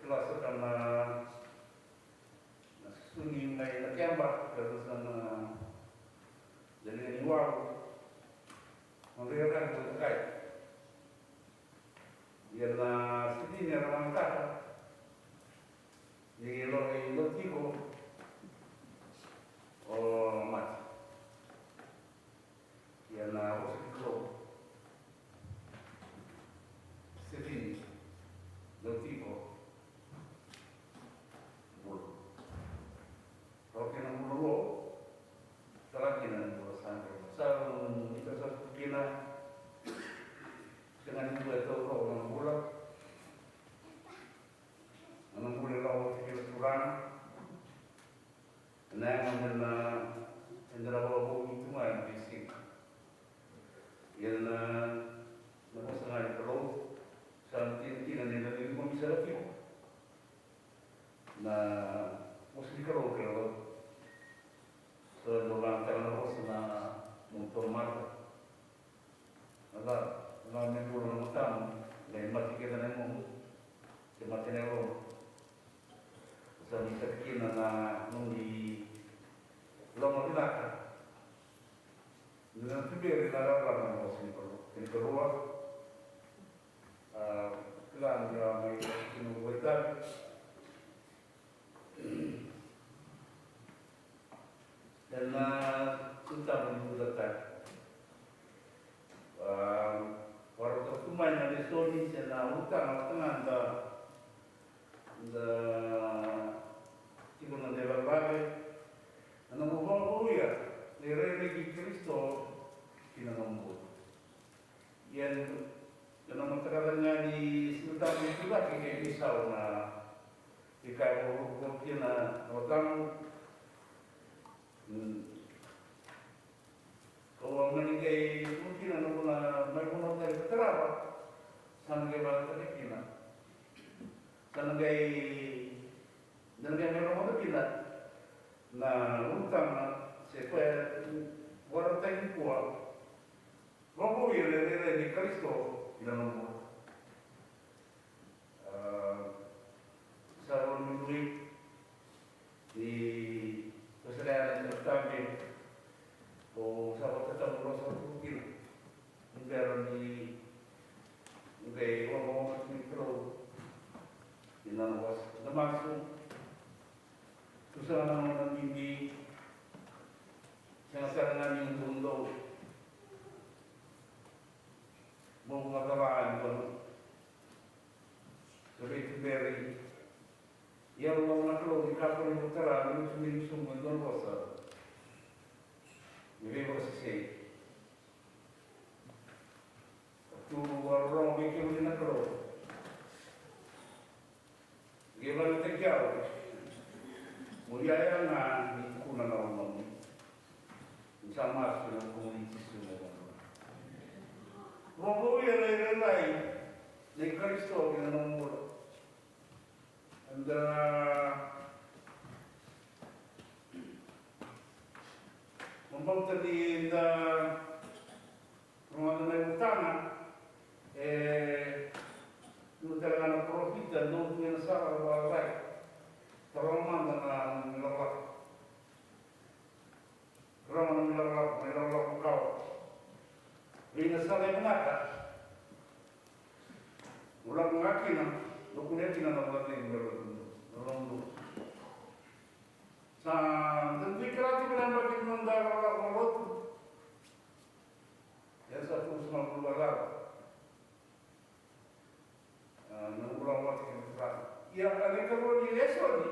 kelas karena sunyi mai na kemba terus na jadi niwau memberikan terkait dia na sini ni ramai kata jadi lo tiko oh mati dia na hospital sini lo tiko kalau kena mulu salah kena mulu sampai sal kita satu kena dengan dua tahun orang bulan 6 bulan lalu kita kurang nah mana hendra bawa itu mah bisik yang nama sengaja kalau sampai kena ni lagi pun bisa lagi nah mesti kalau orang tangan harus na motor marka. Agak namin puro ng utang, dahil matikita na mo, si Matinero. Sa misakina na nung di lomang ilaka. Nung tibiri na raraman mo siniparo. Kailangan niya may sinubuitan. Dan kita menggunakan orang terkumai yang disoni sena utang tengah da cikgu dewa bagai anu mau ya lagi Kristo kita nombor yang menterangnya di sultan itu lagi kayak misal na jika mungkin orang kalau meninggai mungkin anu may puno dari terapa sanggay ba terikina sanggay meron mo kita na utang sequel orang tayo kuwa mau yele ni Kristo inano sa duit di kesadaran tertampil o sa tetap merasa mungkin mungkin di ngomong mikro inang was termasuk susah namun mimpi yang sekarang yang tunduk mau mengatakan pun seperti beri yang mau makro di kapal utara itu sendiri sumber non bosan. Jadi posisi tu orang mikir di negara, gimana terjauh, mulia yang di kuna orang sama dengan komunitas semua. Mau yang lain, di Kristo yang nomor. Anda membawa tadi rumah dengan utama, dengan profit dan non salah baik, terlalu dengan melawak kau. Ini salah mengata, ulang mengakinan. Dokumen tinggal nomor lain berlalu. Tentu kreatif dan bagi mendarat orang yang 190 dolar. Nunggulang waktu kita. Yang ada kalau di lesoni,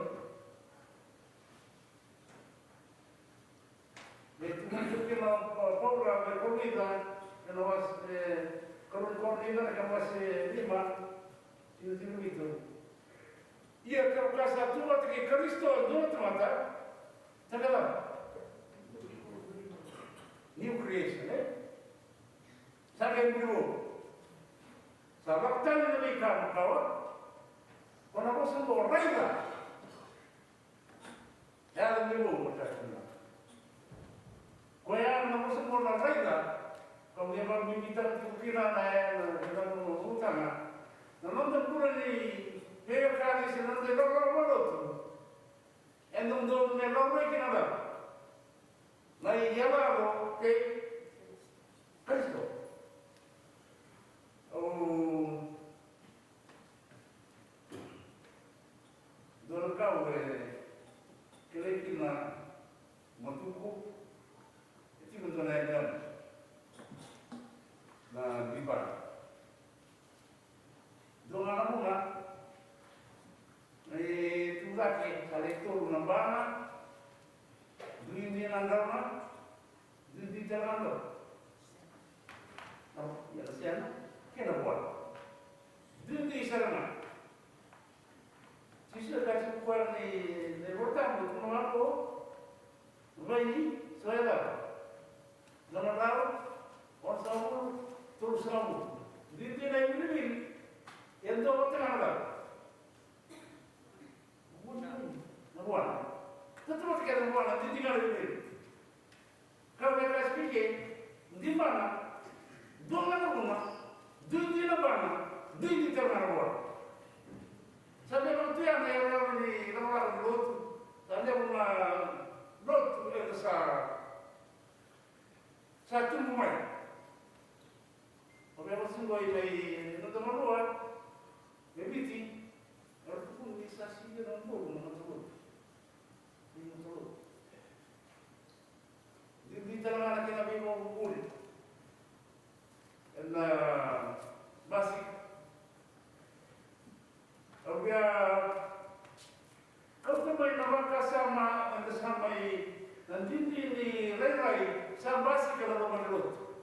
itu mungkin program berkoordinasi dan was koordinasi yang masih 5. Sino itu? Ia kalau satu waktu Kristo dua mata, tagalan. New creation, Saking dulu. Sabak tali dari kamu kawan. Kalau aku semua rela. Ya dulu macam Koyan aku semua rela. Kalau dia meminta pikiran ayah dalam utang. Namun tempura ni Heo kani se não tem logo. E não do me logo que nada. Na iela que Cristo. O do local que ele tinha matuku. Itu betul na Bipar. Doon na muna, tugaki, kalektor ng bana, doon din ang gawin, doon din ang gawin. Yan siya na, kinabuan. Doon din isa naman. Sisa kasi kuwan ni Rotan, kung ako, Ubaini, Suela, Zanarao, Orsamu, Tursamu. Doon din ay bilibili. Yang tu apa tengah ada? Nabuan. Tentu mesti kita nabuan. Nanti tinggal di sini. Kalau kita speaking, di mana? Dua rumah, dua di mana? Dua di tengah nabuan. Sampai waktu yang orang ini orang lot, sampai lot itu satu rumah. Apa maksud kau ini? Nanti nabuan. Bebiti, orang pun bisa sih dalam bulu menurut, menurut. Di dalam anak kita memang bulu, dan basic. Apabila kau kembali nama kasama dan sampai dan di lain-lain, sama basic kalau menurut.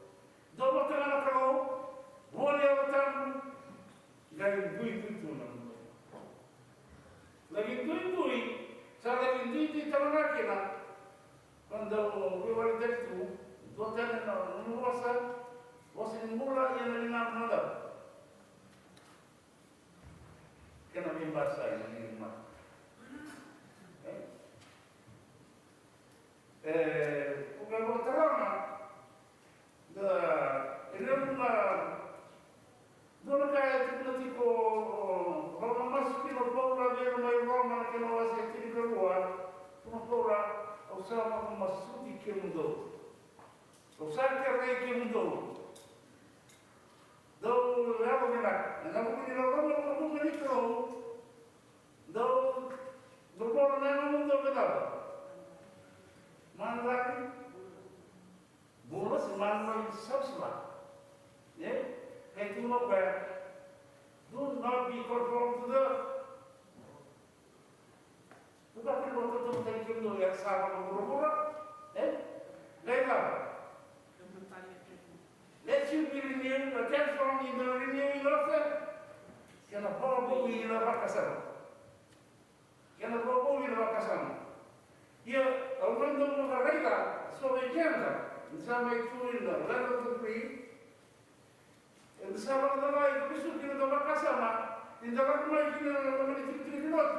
Dua tengah kalau boleh orang lagi dui tu nama. Lagi dui, saya lagi dui tangan lagi nak. Kalau kita dari tu, dua tahun wasa mula yang lagi nak nada. Kena membahasa ini rumah. Bukan terang, ini rumah. Dona kaya tipo kalau masuk ke Paula dia rumah Roma que não vai ser tido luar uma Paula usava uma suti que mudou usar que rei que mudou do ela não pode ir lá não me licou do Paula não mudou nada mandar bolas mandar subsla né and do not be conformed to the Tetapi waktu tadi kita lihat sama berburu, let you be renewed, transformed in the renewing of the. Kena bawa ila bakasan. Kena bawa ila bakasan. Ya, orang tu muka rela, so agenda, sama itu ila, lalu tu free. Bersama dengan itu besok kita dapat kasama, tidak akan main kita memiliki tribunal.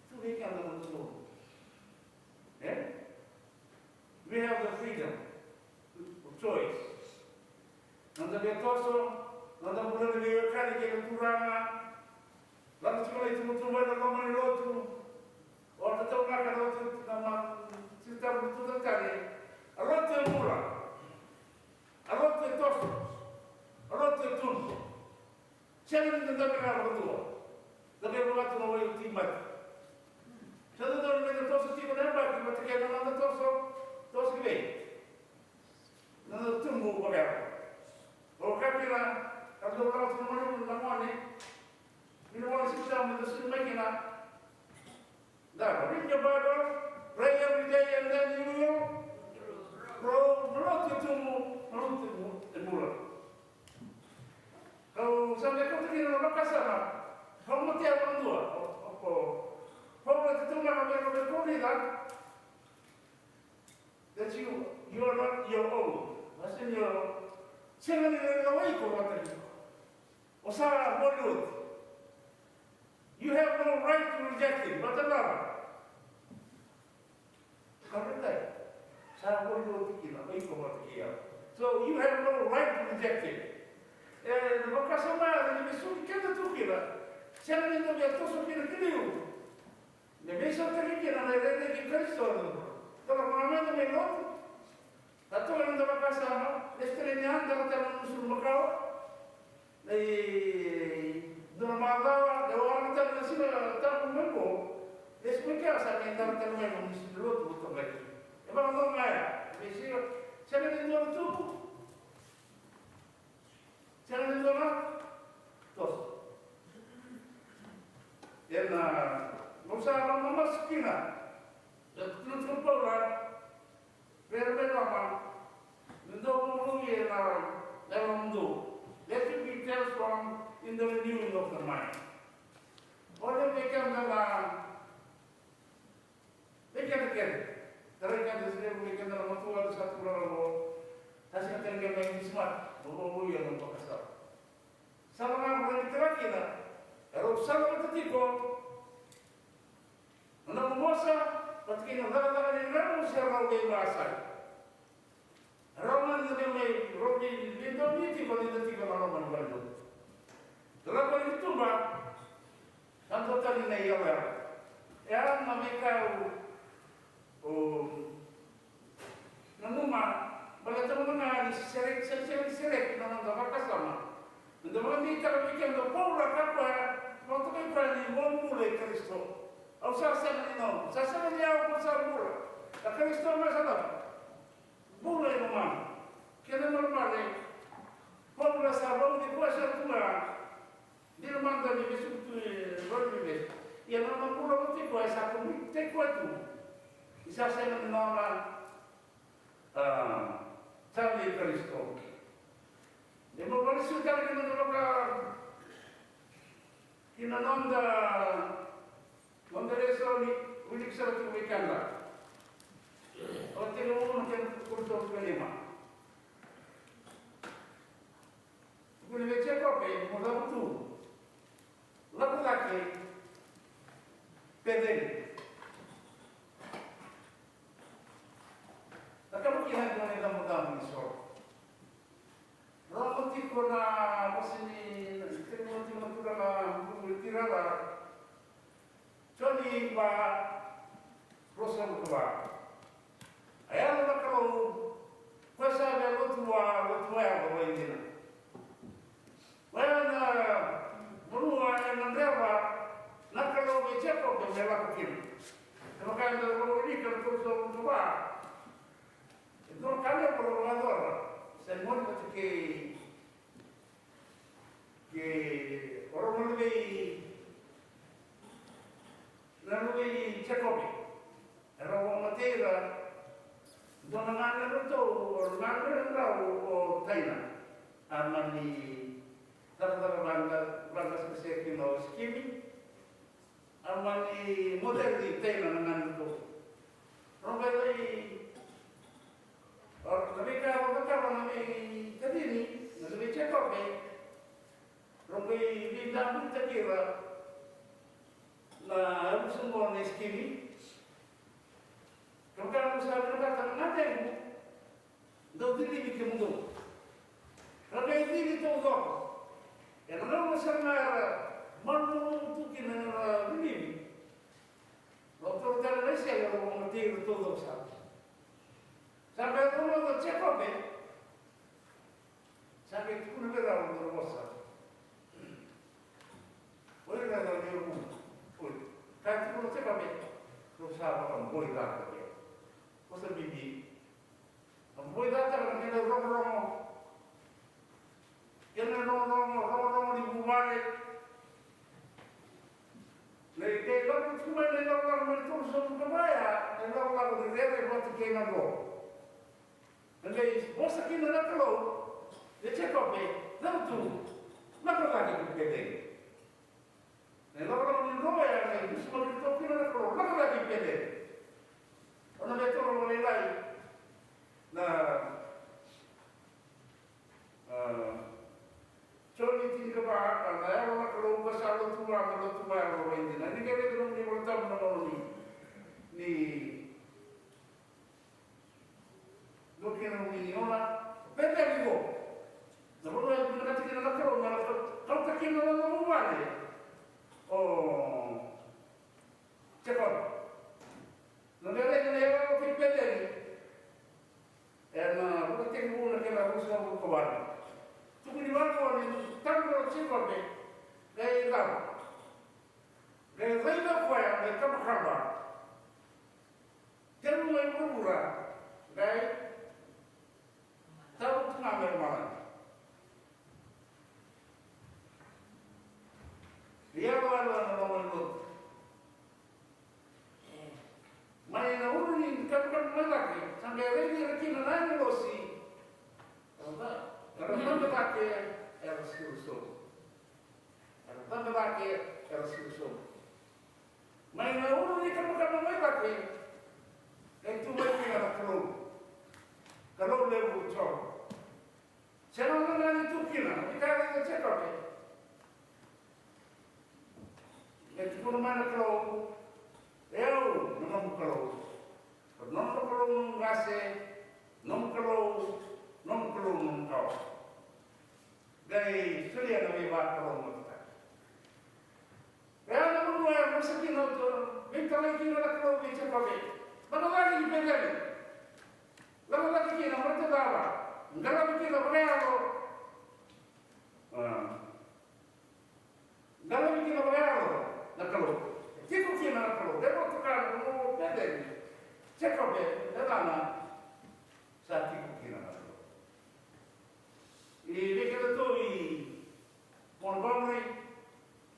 Itu mereka yang menentukan. We have the freedom of choice. Nanti dia tosok, nanti mulai dia kali kita kurang, lalu cuma itu muncul banyak orang melotu, orang tahu nak kalau itu nama cerita betul kali, orang tu murah, orang tu tosok. Roti tun. Siapa yang tentang mereka berdua? Tapi buat tu mau timat. Satu tahun mereka tosu tiba nampak, kita terkena nanti tosu gede. Nanti tunggu berapa? Kalau kira kalau orang tu mau lakukan ni, ini orang sistem itu semua kena. Dah, ini baru raya budaya yang dan dulu. Roti tunggu, mula. Kalau sampai kau terkena orang kasar, kau mesti orang tua. Kau mesti tunggu orang berkoni kan? That you are not your own. Maksudnya jangan dilewati kau tadi. Osara Bollywood. You have no right to reject it. Betul tak? Kau betul. Saya Bollywood kita, baik kau kita. So you have no right to reject it. Maka sama ada besok kita tu kira. Siapa yang tahu dia tosok kiri-kiri? Dia besok terikir anak rene di Kristus. Kalau mana tu melot, atau yang tu bakal sama, istrinya antara teman musuh Macau, dalam mata ada orang teman sini tamu Macau, explicar sama yang teman musuh dulu tu betul lagi. Emang orang mana? Besok, siapa yang tahu tu? Siapa yang tahu? Tos. Yang Musa memaskina, tutup pola, berbeda untuk menguji dalam mundo. Let it be transformed in the renewing of the mind. Oleh mereka mereka disini mereka dalam waktu satu bulan hasil kerja yang smart, bukan yang untuk kasar. Sama orang terakhir, kalau sama ketika Nang mosa, pati nagdadala ni Ramo siya raw kay Masay. Roman na may Robi dito niti ko dito ko Roman walo. Dala ko ito ba? Tanto tali na iyawa. Yan mamikaw o nanuma balata mo na serek na nang kasama. Nando mo ni tarabikyan do Paula kapwa, mo to kay prani mo mulay Kristo. Au sasa ni au pasal bula. Akan isto masalah. Bula yang mana? Kena normal ni. Bula sabau di kuasa tua. Dia manda ni besok tu berbeza. Yang nama bula tu kuasa aku tak kuat tu. Isa saya nama Charlie Kristo. Dia mau bersujud dengan orang kena nanda. Mengeresau ni unik satu weekend lah. Orang telur macam kursus kelima. Boleh baca kopi, mudah betul. Laki-laki pedeng. Tak mungkin hanya dengan mudah misal. Orang mesti kena masih terima turun tirala. Jadi Pak Rosan tua, ayah nak kalau pasal yang tua yang bawa ini, mana menua yang mendewa, nak kalau bicara kau mendewa kecil, kalau kan kalau ini kan Rosan tua, itu kali kalau ngador, saya mau ke orang lebih Lalu Jacobi, orang Matera, dona ngana itu orang ngana o Thailand, amani bangga spesial kino skimi, amani model di Thailand ngana itu. Orang mereka kami tadi ni, nabi Jacobi, orang bintang terkira. Na harus semua ni skimi. Kalau usaha berkata nanti, dah dili bikin mundo. Kalau dili tu dok, yang orang masalah malu tu kena dili. Doktor dah Malaysia orang mati itu dok sah. Sampai orang tu cek apa? Sampai tu nak berapa orang berbosan. Boleh dah dia rumah. Kan tu macam apa? Terus apa boleh dah dia. Pasal bibi, boleh dah tak kena rong-rong. Kena rong-rong di bumare. Lagi kalau cuma orang itu semua kebaya, orang di daerah buat kena go. Jadi bos kena nak kalau, dia cek apa? Dah tu, nak lagi kita. Orang di rumah yang ini semua kita kena kalau nak lagi pede. Orang betul orang lain. Nah, curi tinggal apa? Nah, orang kalau pasal tua orang ini. Nanti kita belum di bertemu dengan ni dokin ini orang pede juga. Nah, orang yang kita kalau tak kena orang rumah ni. Laila koe le kamakamba. Tenu mai murura. Dai. Tahu tengah mermalan. Dia lawan lawan lu. Mai na urunin kan malaki. Sampai lagi rekin nani losi. Kalau mana pakai era siuso. Kalau mana pakai era siuso. Mai na urunin kan malaki. Itu mai kena kalau lebu cok. Jangan nani tu kina. Kita ada cakap. Itu pun mana kalau non kalau ngase, non kalau kau. Dari sulia nabi kalau kita. Kalau nabi buat masakin itu, minta lagi nak kalau bicara kau. Mana lagi dipegang? Lalu lagi kita mereka dawa, enggak lagi kita berelo. Enggak lagi kita berelo. Nak kalau kita nak kalau, dia mau tukar mau beden. Cek kau beden, dah lama. Saat kita nak kalau. Ini kita tu Montgomery,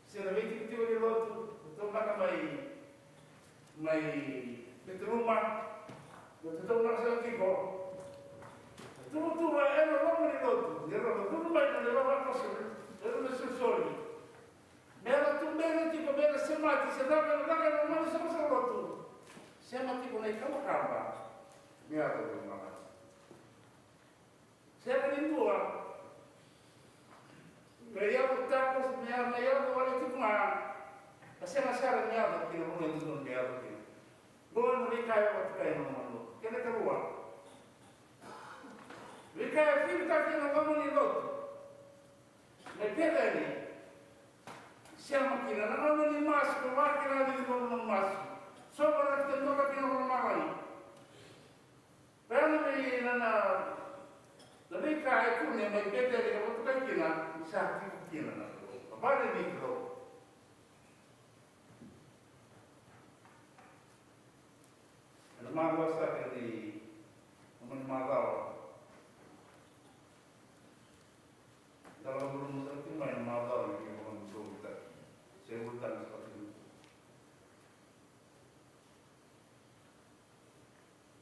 servis kita di lot, tu macam mai itu rumah. Betul nak kiko. Tu era logo ni logo. Era logo mai na leva coisa. Era no sensori. Era tu bem tipo bem semati, se dava na mão só só logo. Semati com nei como carba. Mira tu mama. Sempre ni tua. Veia botar com minha olha tipo uma. Você não sabe minha que não é do minha aqui. Bom, não cai o que cai no kena keluar. Jika kita kena ngomong itu, mereka ni siapa kena ngomong ni mas, keluar kena di ngomong mas. So orang kita nak kena ngomong lagi. Perlu ni nana, lebih kaya tu ni mereka ni kalau tu kena bisa kena. Apa ni itu? Malu saya di malau. Dalam belum tentu main malau ini orang kita. Saya bukan seperti itu.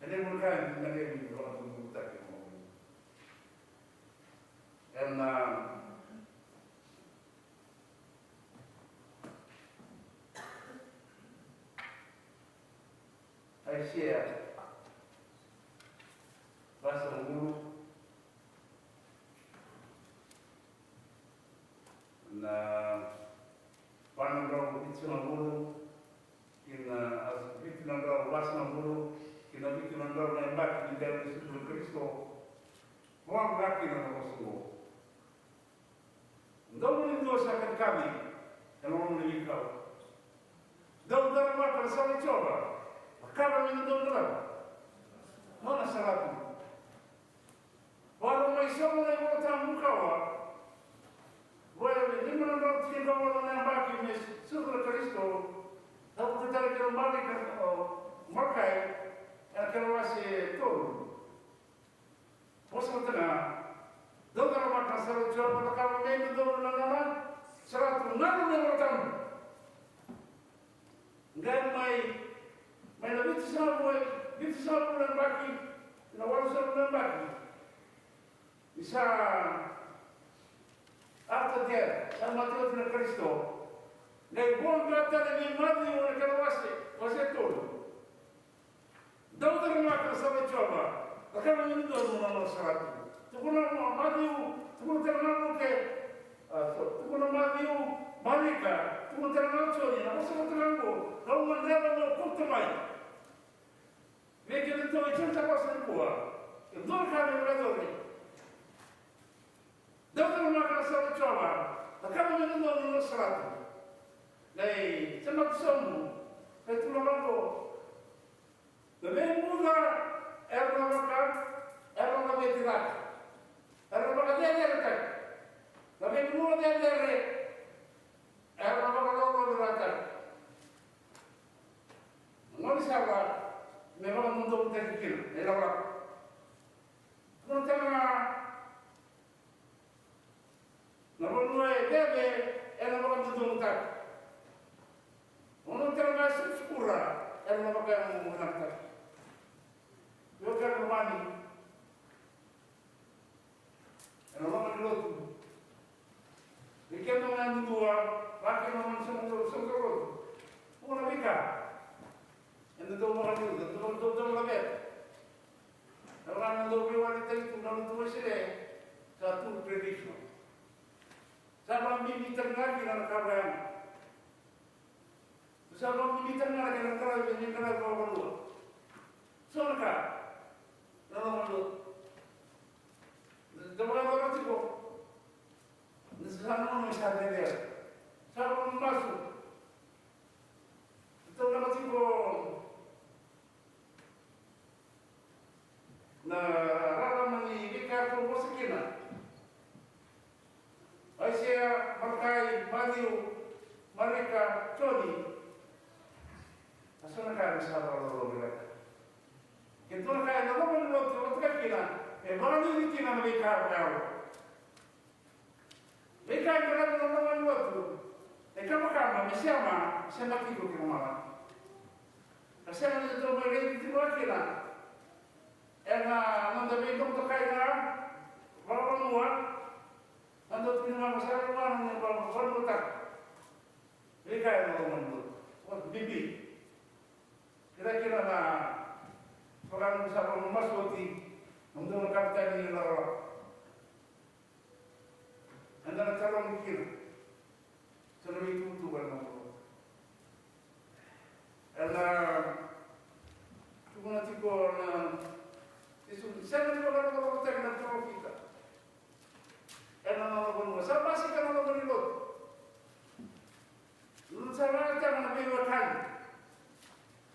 Ini bukan ini orang kita kita. Karena Aisyah bahasa guru na panandau ituna guru kina asbitinandau wasna guru kina bitinandau na imbaki di dalam Yesus Kristo buang baki na kosuo ndau ni dosa kan kami kalau ni kau dau darma kan sali coba Kalau minum dalam, mana salahku? Walau maisha mana yang tamu kawa, boleh di mana orang tinggal orang yang bagi mes suruh Kristo, tapi kita kalau balik makai, kalau masih tu, bos tengah, dokter makan selalu jual kalau minum dalam selalu nalu yang tamu, enggak Mas lebih besar bulan bagi, nawar besar bulan bagi. Bisa apa dia? Sama Tuhan dengan Kristo. Dari bulan berata lebih mati orang kalau wasi tu. Daud terima kasih coba. Akan ini tu nama satu. Tu pun nama mati, tu pun terima ke, tu pun mati malika, tu pun terima curi. Nama semua teranggu. Kau menjadi mau kutemai. Vedi che dove c'è una cosa di qua, che dove cade un radone. Dove non ha casa di ciova, la cama di non strato. Lei, c'è una sommo, e tu lo vado. Dove muda, era una vetrata. Era una vedere, la venuta vedere, era una vetrata. dong tadi kira, era orang. Nung tanga, namun mulai bebe, era orang dong tak. Nung tanga sekura, era orang yang mengenal. Yo kan rumani, era orang dulu. Ikan dengan dua, laki namun semua. Una mica, e ne devo morire, devo avere. Allora non dovevo avere non dovevo essere satu tradition. Sama mimi tengah kita nak kawan. Sama mimi tengah kita nak kawan yang kita bawa dulu. Soalnya, kalau dulu, depan orang itu, niscaya não sabe dia, sama masuk. Então, nós na halaman ni Ricardo Bosekina. Aisyah Markai Madiu Marika Choni. Asal nak ada sahabat orang mereka. Kita nak ada orang orang kita. Baru ni kita nak Ricardo kau. Ricardo ada orang orang. Kama amesema sema kiko kimama. Nasema ni ndio mwele kwa kila. Ena ndio bado kutokaina baba mwa. Ndio tunima masala kwa ni kwa mfano tak. Ika ndio mwanzo. Kwa bibi. Kira na orang sahabat maswati ndio kapteni la. Anda calon mikir. Selalu itu berlaku. Ela, cuma nanti korang, itu saya nanti kalau kita kena terlalu kita. Ela nama pun saya masih kena nama ni lot. Saya jangan lebih makan.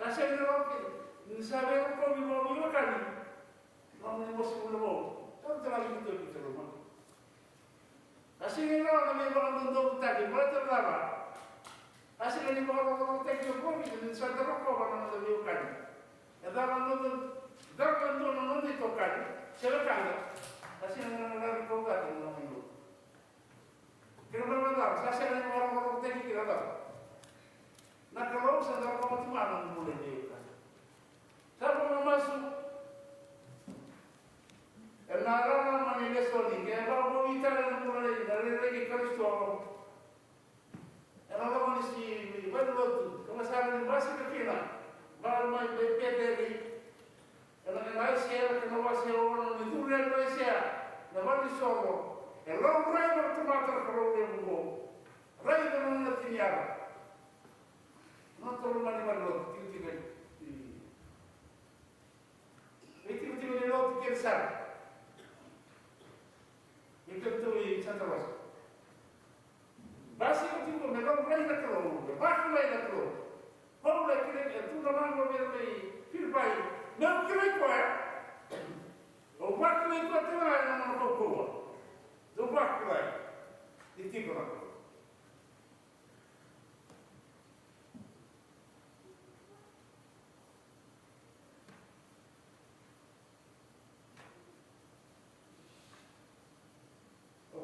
Saya ni lot, saya kau lebih makan. Nama ni bos pun lebih. Kalau jangan itu kita rumah. Asing ni orang kami orang tunduk tadi, boleh terlama. Asing ni orang tadi juga ni, saya terlalu orang yang lebih bukan. Dalam tunduk itu kan, silakan. Asing ni orang kau kan orang itu. Kenapa benar? Saya ni orang tadi kira tak. Nak kalau saya terlalu macam mana boleh dia? Saya pun masuk. Enara manile soni, que va a vomitar en el mundo de rey Cristo. Enara manisi, bueno, como saben, básica fina, va a beber. Enara Malaysia, que no va a ser uno ni tú real Malaysia, no va a ser solo. El hombre no toma otro problema, rey de una tiniara. No todo lo animal, tiene. Tiene lo que sabe. Itu tu Santa Rosa. Basi itu memang lain nak keluar, bahkan lain nak keluar. Kalau lagi tu nama orang yang firbai, nak keluar kau. Oh bahkan itu tu orang yang nak keluar. Tu bahkan lain. Itu keluar.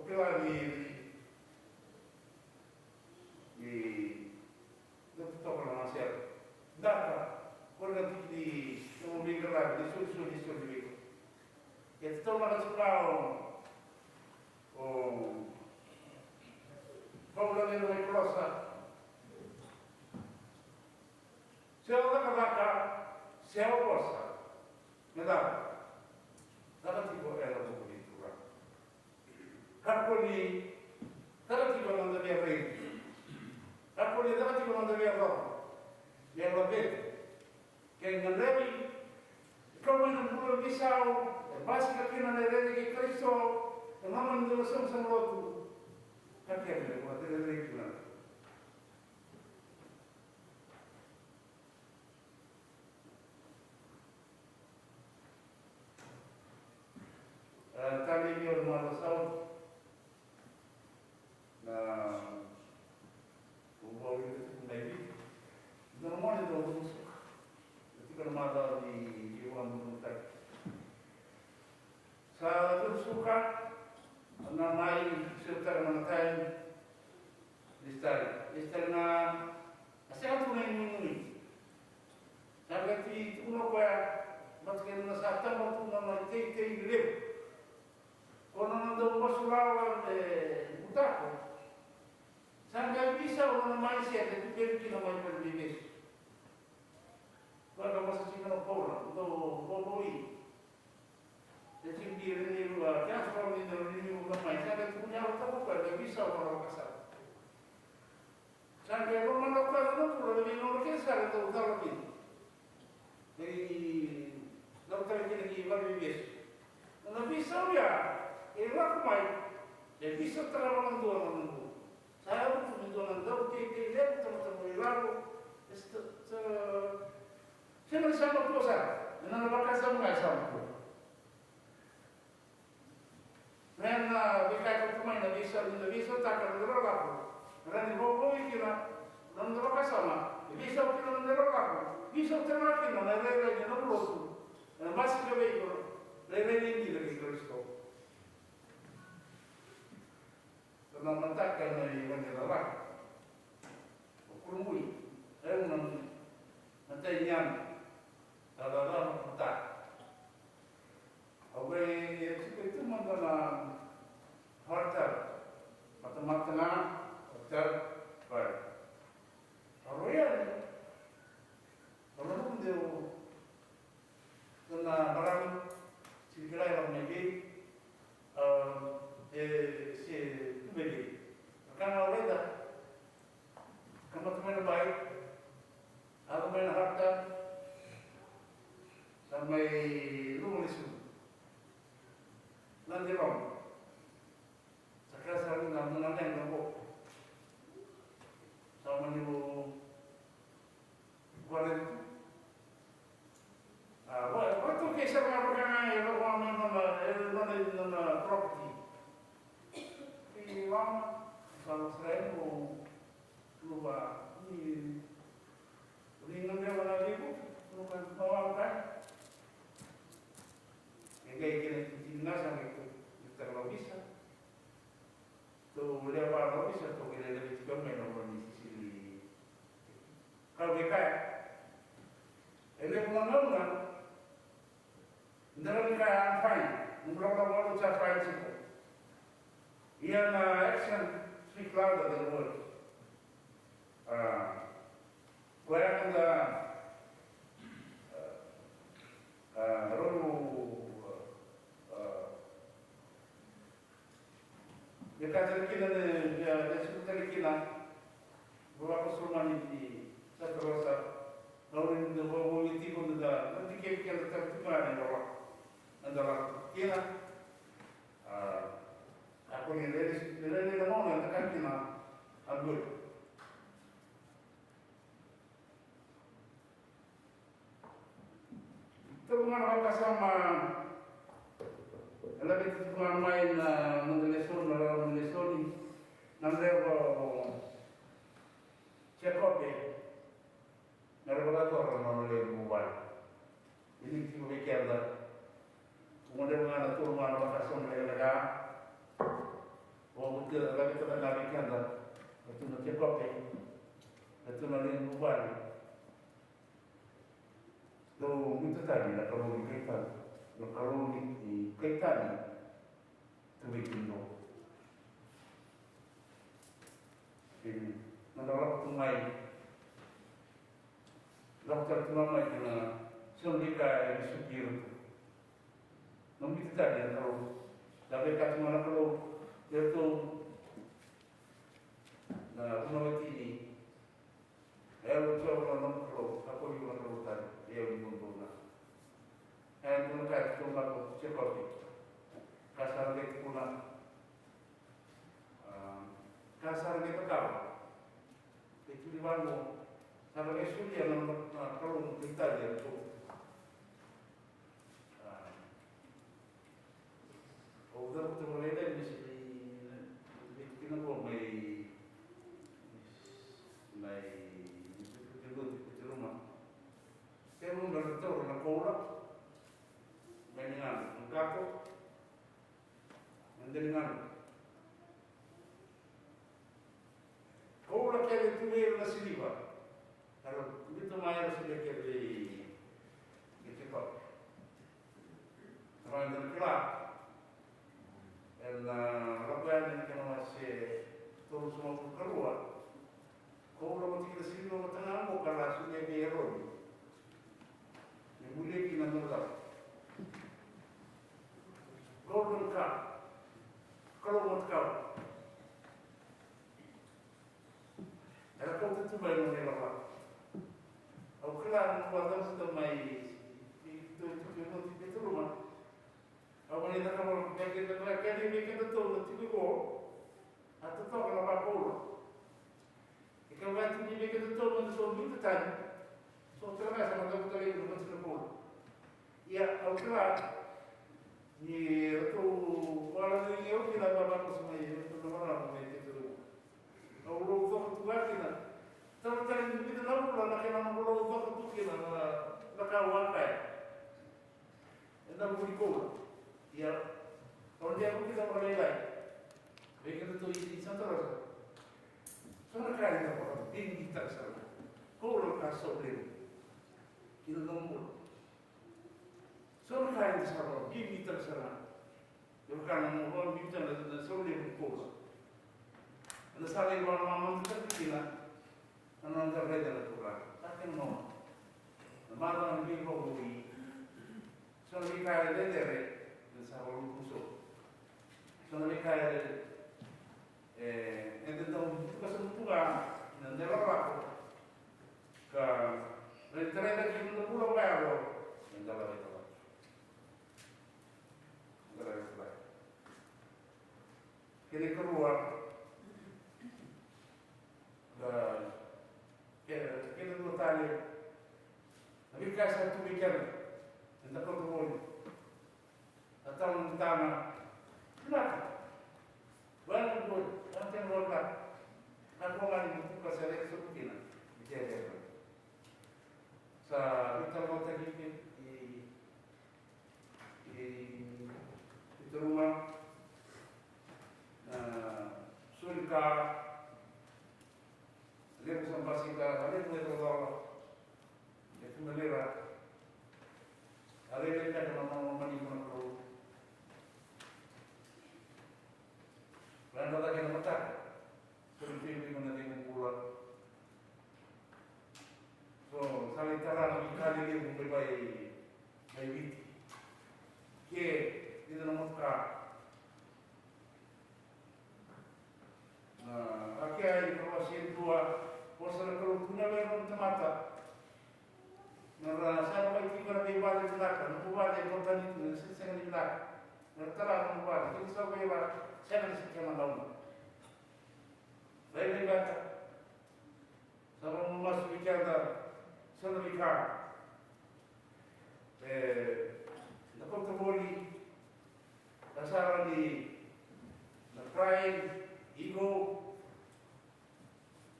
Pela não estou falando sério. Dá quando di un migrare di sul di e sto parlando o Paula nella crossa se ho la vaca se ho cosa me da tipo era un po' di tua Hakuni tarati con la via rei Hakuni tarati con la via roba yang lebih kayak ngerewi kalau yang belum bisa masih kena ngerewi Kristo teman dulu sama waktu kakek buat ngerewi juga kali ini orang Malaysia nah umur itu lagi normal itu ketika ada di Iwan time listar na asal tu ni sampai ti uno kwa matken na sa ta mo tu na te le kono na do basulawa utako sampai bisa uno mai sia te tu ki na mai per vives quando masa sino pola do boboi jadi dia ni luar kan kalau ni luar mai sampai punya utako kwa bisa orang kasar sampai rumah lokal itu pula lebih nomor kesal itu utara lagi. Jadi dokter lagi baru bias. Nah bisa ya, elak mai. Jadi bisa terlalu orang. Saya butuh orang dokter dia betul lalu. Saya bersama puasa. Dengan bakal sama sama. Nah, bicara pemain bisa tak kerja lalu. Rani bobo ikina nandro kasama bisa ukina nandro kako bisa ukina kina na rere ni no losu na masi ke veicolo rere ni di Cristo na mantaka na ni la kurumui un antainyam ala mata awe itu mandala harta mata baik. Royal, kalau pun dia kena barang sikilai orang lagi, si beli. Karena orang dah, kamu teman baik, aku main harta, sampai lu mulisu, nanti rom. Sekarang saya nak menanam nombor. Sama ni kualit. Waktu kisah orang yang orang mana property. Ilang kalau saya lupa ni ringan dia mana ibu bukan bawang kan? Yang kayak gini sampai kita kalau bisa. Tu dia bawa bisa tu kita lebih juga main orang ni. Kalau mereka, ele mengenal, dalam mereka fine, mereka mahu cakap fine siapa. Ia na action speak louder than words. Kaya anda rolu dia kata kita dia sebut kita beberapa sulman ini terasa lalu ini bawa itu pun dah nanti kita tertukar adalah kita aku ni dari mana tekan kita abul terus apa sama lebih terus main menelison nanti cekop Narabalator non le mobile. Ini tiba bekerja. Kemudian mengenai turun mana pasang mereka. Oh betul, lagi kita nak bekerja. Itu nak cekop itu nanti mobile. Tu itu tadi nak kalau di kereta ni, tu bikin tu. Ini menolak tumai. Dokter tulama kena sundika disukir. Nampi kita dia kalau dapat kat mana kalau dia tu na umawati ni. Lalu coba orang kalau aku juga kalau tadi dia mengumpul na. Yang tu kat tu aku cekop. Kasar dia pulang. Kasar dia kau. Itu di mana? Kalau esok dia nak kalau kita dia tu, udah betul mulai dah mesti kita nak mai itu rumah. Saya mau beritahu nak korak, dengan engkau, dengan tu mai harus dikir di TikTok. Orang yang kelak, dan lakukan yang kena masih terus mau keluar. Kau kalau kita sini mau tengah mau kalah sudah biarun. Yang boleh kita nolak. Kau lengkap, kalau mau kau. Era kau tu baru ni lah. Kau kelar kuasa sudah mai itu rumah. Kau ni dah kamu pergi ke akademi kita tu nanti kau atau tu kalau apa kau. Ikan batu ni kita tu nanti tu itu tadi. So terus sama tu tu itu nanti kau. Ya kau kelar ni tu kalau ni eu kita bapa kau semua itu orang ni itu. Kau lu tu lagi na. Tapi kalau kita nak pulang nak kena pulang tu kita nak kawan apa? Enda buku. Ya, kalau dia kita boleh lagi. Begitu tu ini sangat. Soalnya kaya orang tinggi tak salah. Kalau kasut beli, kita nombor. Soalnya kaya salah, tinggi tak salah. Bukan orang kita ada soalnya buku. Ada salah yang orang mamam kita kita. Anak kita belajar Quran. Tak kenal. Malam ini kau bui. Soalnya kaya dia sa orang kusuk. Soalnya kaya itu tahu kesempuhan dan terlalu ke renteran kita pulau baru yang dalam itu. Dalam itu. Kini keluar dan kita dua tali. Tapi kasih satu weekend untuk keluar. Atau utama, kenapa? Banyak pun, nanti mereka, aku malah itu kasih sebutin, bicara. Sa kita mau tadi di rumah, sulka, lihat sampai singkat, ada yang berdoa, itu melirah, ada yang tidak mau menikmati. Randa lagi nak makan, seperti ini mana dia pulang. So, saling terang lebih kali dia memperbaiki witi. Ke, dia nak makan. Akhirnya kalau si dua, pasal kalau guna memang temata. Nara saya baik kita lebih banyak belakang, buat yang kontan itu, saya di belakang. Terang buat, kita sampai saya nak sekian malam. Lain baca. Sama masuk bicara, saya bicara. Dapat terboli. Dasar di pride, ego.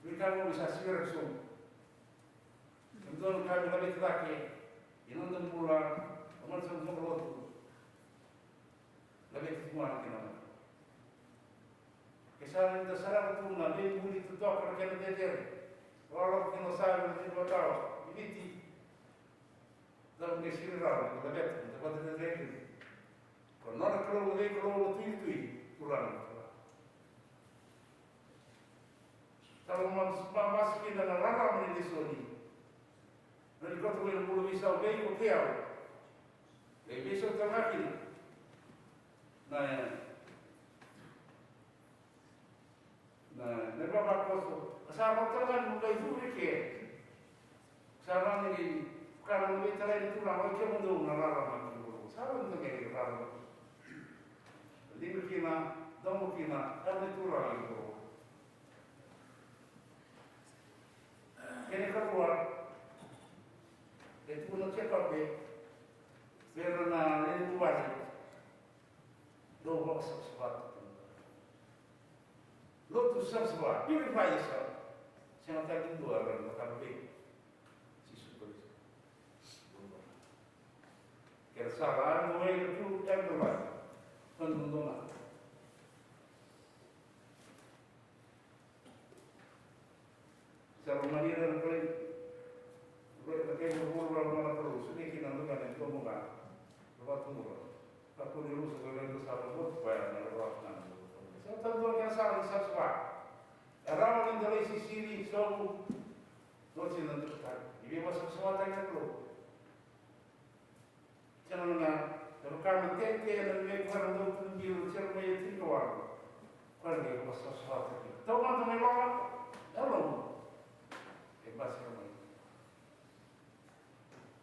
Mereka bisa sirasum. Tentu kami lebih teraki. Ini untuk pulang, amal semua keluar. Lebih semua kita. Kesalahan dasar itu nabi buli itu tak kerana dia. Walau kita sahaja kita tahu ini ti dalam kesiriran kita lihat kita pada dia. Kalau nak kalau tu kurang. Kalau masuk kita dalam rara ini soni. Nanti kau tu yang belum bisa baik okey. Besok terakhir. Nah, mereka bakal sama terang mulai dulu ke, sama ni kalau lebih terang itu ramai kemudian nararam itu, sama tu ke ramai. Jadi begina, dong begina, ada tu ramai itu. Kini keluar, itu pun cepat be, karena ini tu wajib. Dua box sesuatu. Lotus sesuatu, purify yourself. Saya nak tadi dua orang makan big. Si super. Kesalahan mulai itu everyone. Teman-teman. Saya rumah dia dan kali mura. Aku dulu sebagai itu sahabat buat bayar nalar kan. Saya tahu yang salah di saswa. Rawan yang dari sisi ini so dosi nanti kan. Ibu masuk sesuatu yang perlu. Jangan nak terkait tete dan mereka untuk tunjuk cermin itu keluar. Kalau dia masuk sesuatu itu. Tahu kan tu melawat? Tahu. Bebas kami.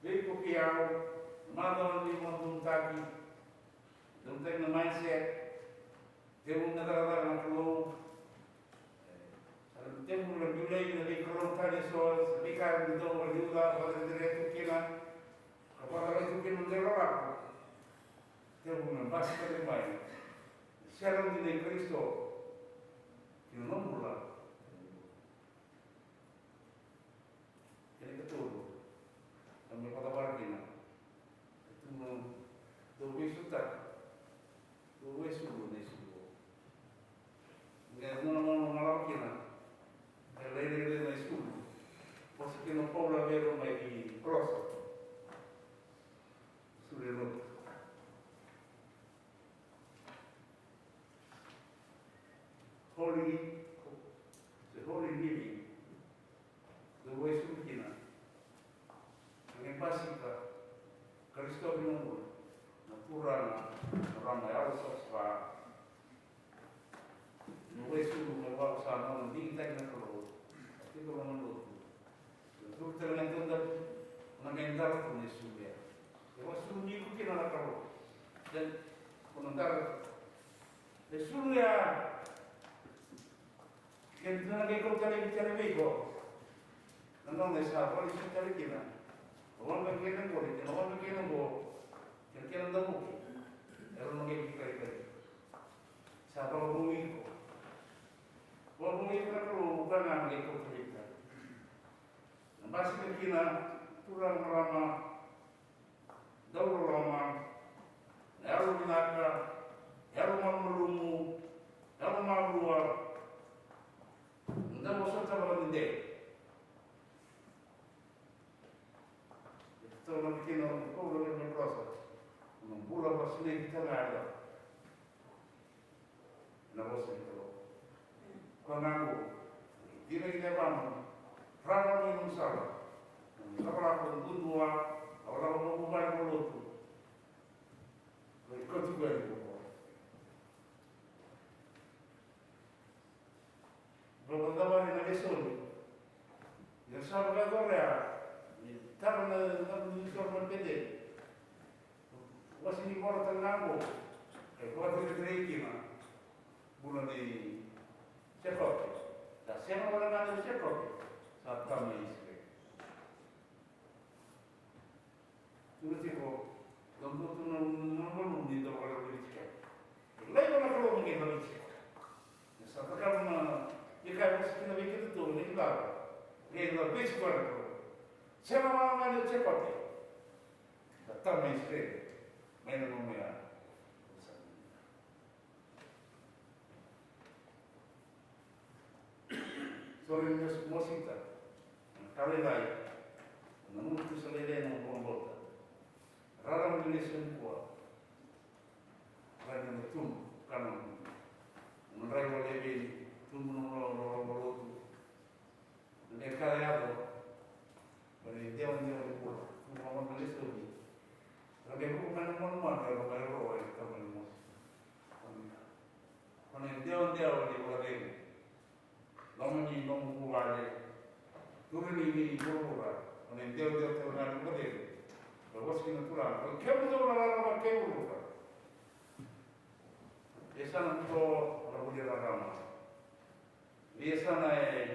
Jadi kukiau, mana ni mau tagi. Tentang mindset, dia pun negara nak keluar. Dia pun lebih lagi dari keluar tadi soal sekitar itu berjuang pada diri itu kena. Kepada itu kena menjelak. Dia pun membahas terima. Sekarang di Kristo, dia nombor. Jadi betul. Kami kata barangnya, itu dua sudah. Dua suruh ni suruh. Enggak mau malam kena. Lele ni suruh. Pas kena pola baru mai di cross. Suruh lu. Holy living. Dua suruh kena. Yang pasti Kristo bingung. Natural orang yang sosok, nulis dulu mewah sana nanti kita kena keluar, tapi kalau menurut, untuk tergantung dari mengenal tulis sudah, kalau sudah itu kita nak keluar, dan mengenal, sudah, kita nak ikut cari bego, nandang desa, kalau isu cari kita, orang berkena boleh, orang berkena boleh. Yang kena tahu, kalau nak kiri. Siapa orang itu? Orang itu kalau bukan nak ikut cerita. Masih kena kurang lama, jauh lama, lalu binaka, lalu malumu, lalu maluwa. Tidak bosan sama benda. Itu nak kena kau boleh berproses. Membuat pasal kita ada, nak pasal itu. Kalau dia kita bangun, ramai minum salah. Salah pun dua, orang mau buat mulut. Ikut juga itu. Berapa hari nak esok? Yang sahaja Korea, karena sorban pede. Wasi ni kau tenang kau tu teriki mah, bulan ni siapa? Dah siapa orang ada siapa? Saat kami istri. Terus itu, dombu tu nombor ni dah orang bercakap. Lain orang kalau mungkin bercakap. Saat kami jika mesti nak bikin tu ni dah, ni dah bercakap. Siapa orang ada siapa? Saat kami istri. Main rumah. Sorry, musik tak. Kali lain, namun itu selesai dengan bombol. Rara menjelaskan kuat. Rara betul kanan. Menerai oleh ini, tumbuh nolong. Mereka apa? Beri dia kuat. Tumbuh menjelaskan. Tapi aku bukan mana kalau baru orang kita menemus. Kalau dia di luar ini, lama ni nong buat turun ini berubah. Kalau dia terus berada, bagus kita turun. Kalau kamu tu orang kamu berubah. Biasa nanti orang boleh ramah. Biasa naik.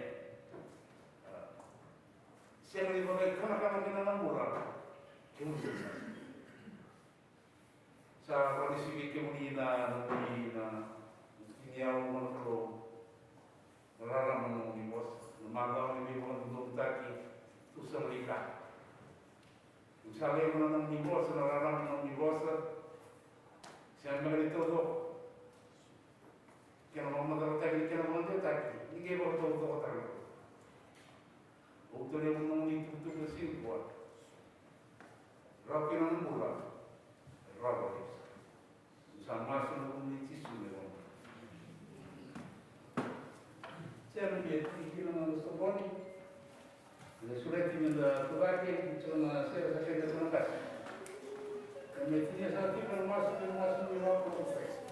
Siapa ni boleh kanak kita nampak. Kamu selesai. Sa kondisi kemunina, kiniaw menurut nararamdaman ng Diyos, lumagaw ng Diyos ng taki, tusalika. Kung sabi mo na ng Diyos, nararamdaman ng Diyos, siya magalito do. Kaya naman magalatay, kaya naman din taki, hindi kayo ito ko talaga. Huwag ito niya mo nang itutok na silpo. Rapi na ng bulan. Robert. Sama sama komunitas juga. Saya menjadi pikiran Sokoni. Sudah tinggal tugasnya cuma saya tidak menangkap. Kemudian saya tidak masuk di bawah proses.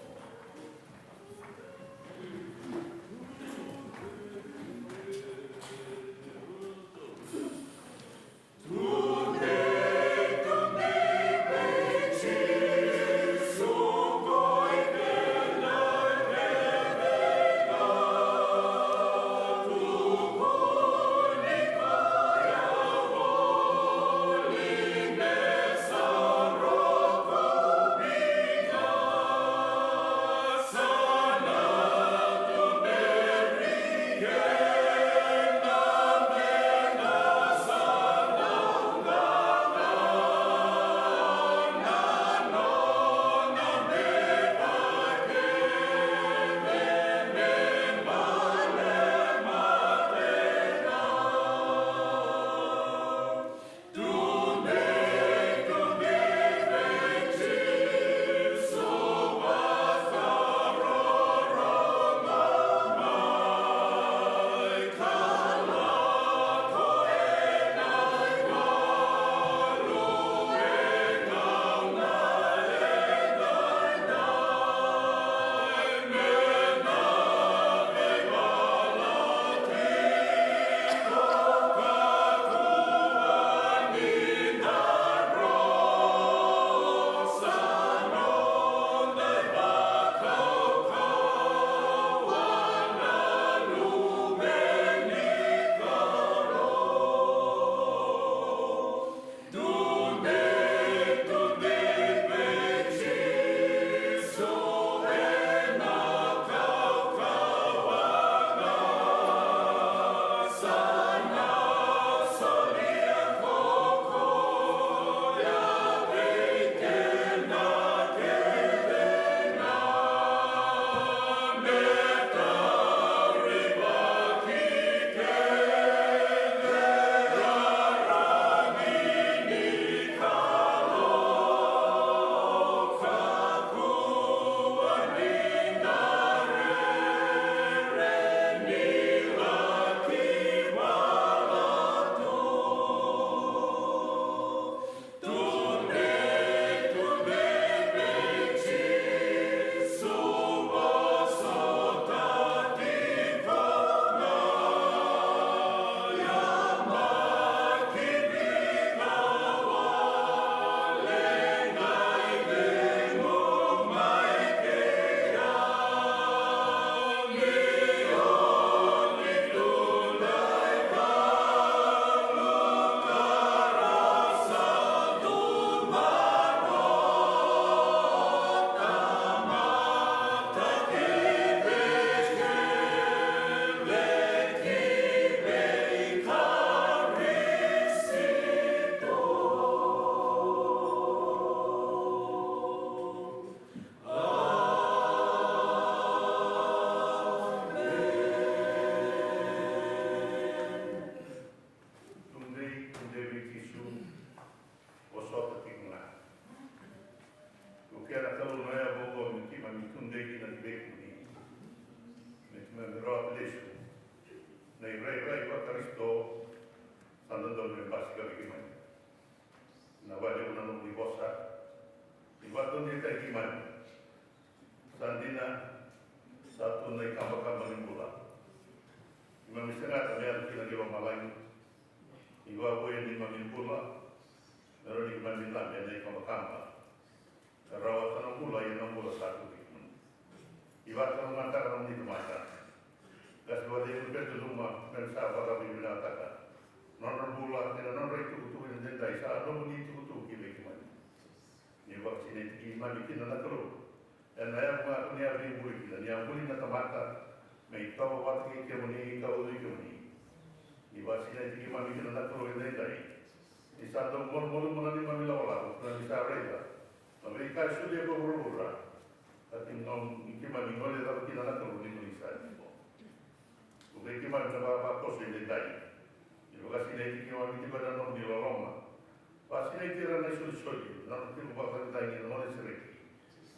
Pasine tira na suli, na tiku baka tangi na mole siriki.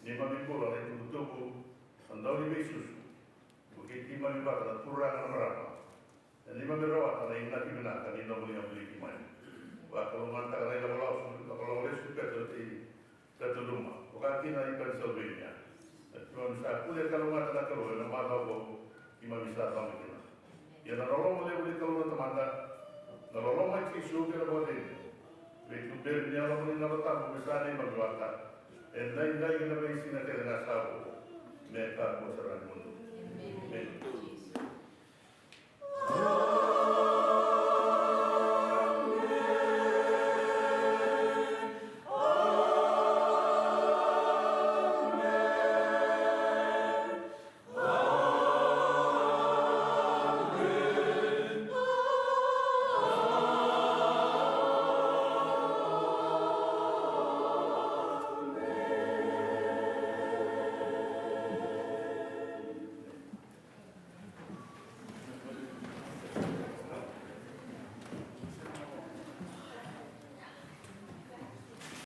Ni mami pula na tiku tuku, andau ni besusu. Bukit ni mami baka na turang na marama. Ni mami rawat na ina kibinaka ni na muli amuli kimani. Baka lumanta ka na ila kalau lesu peto ti katuluma. Bukati na ikan Pennsylvania. Tuan sa kuliah kalau mata na kalau na mata ko imam bisa tahu kita. Ya na rolong boleh kalau na tamanda. Na rolong mai kisu kira boleh. Begitu bernya lo boleh na tahu bisa ni magwata. Endai kita besi na kena sabu. Mereka bosaran mundo. Amen.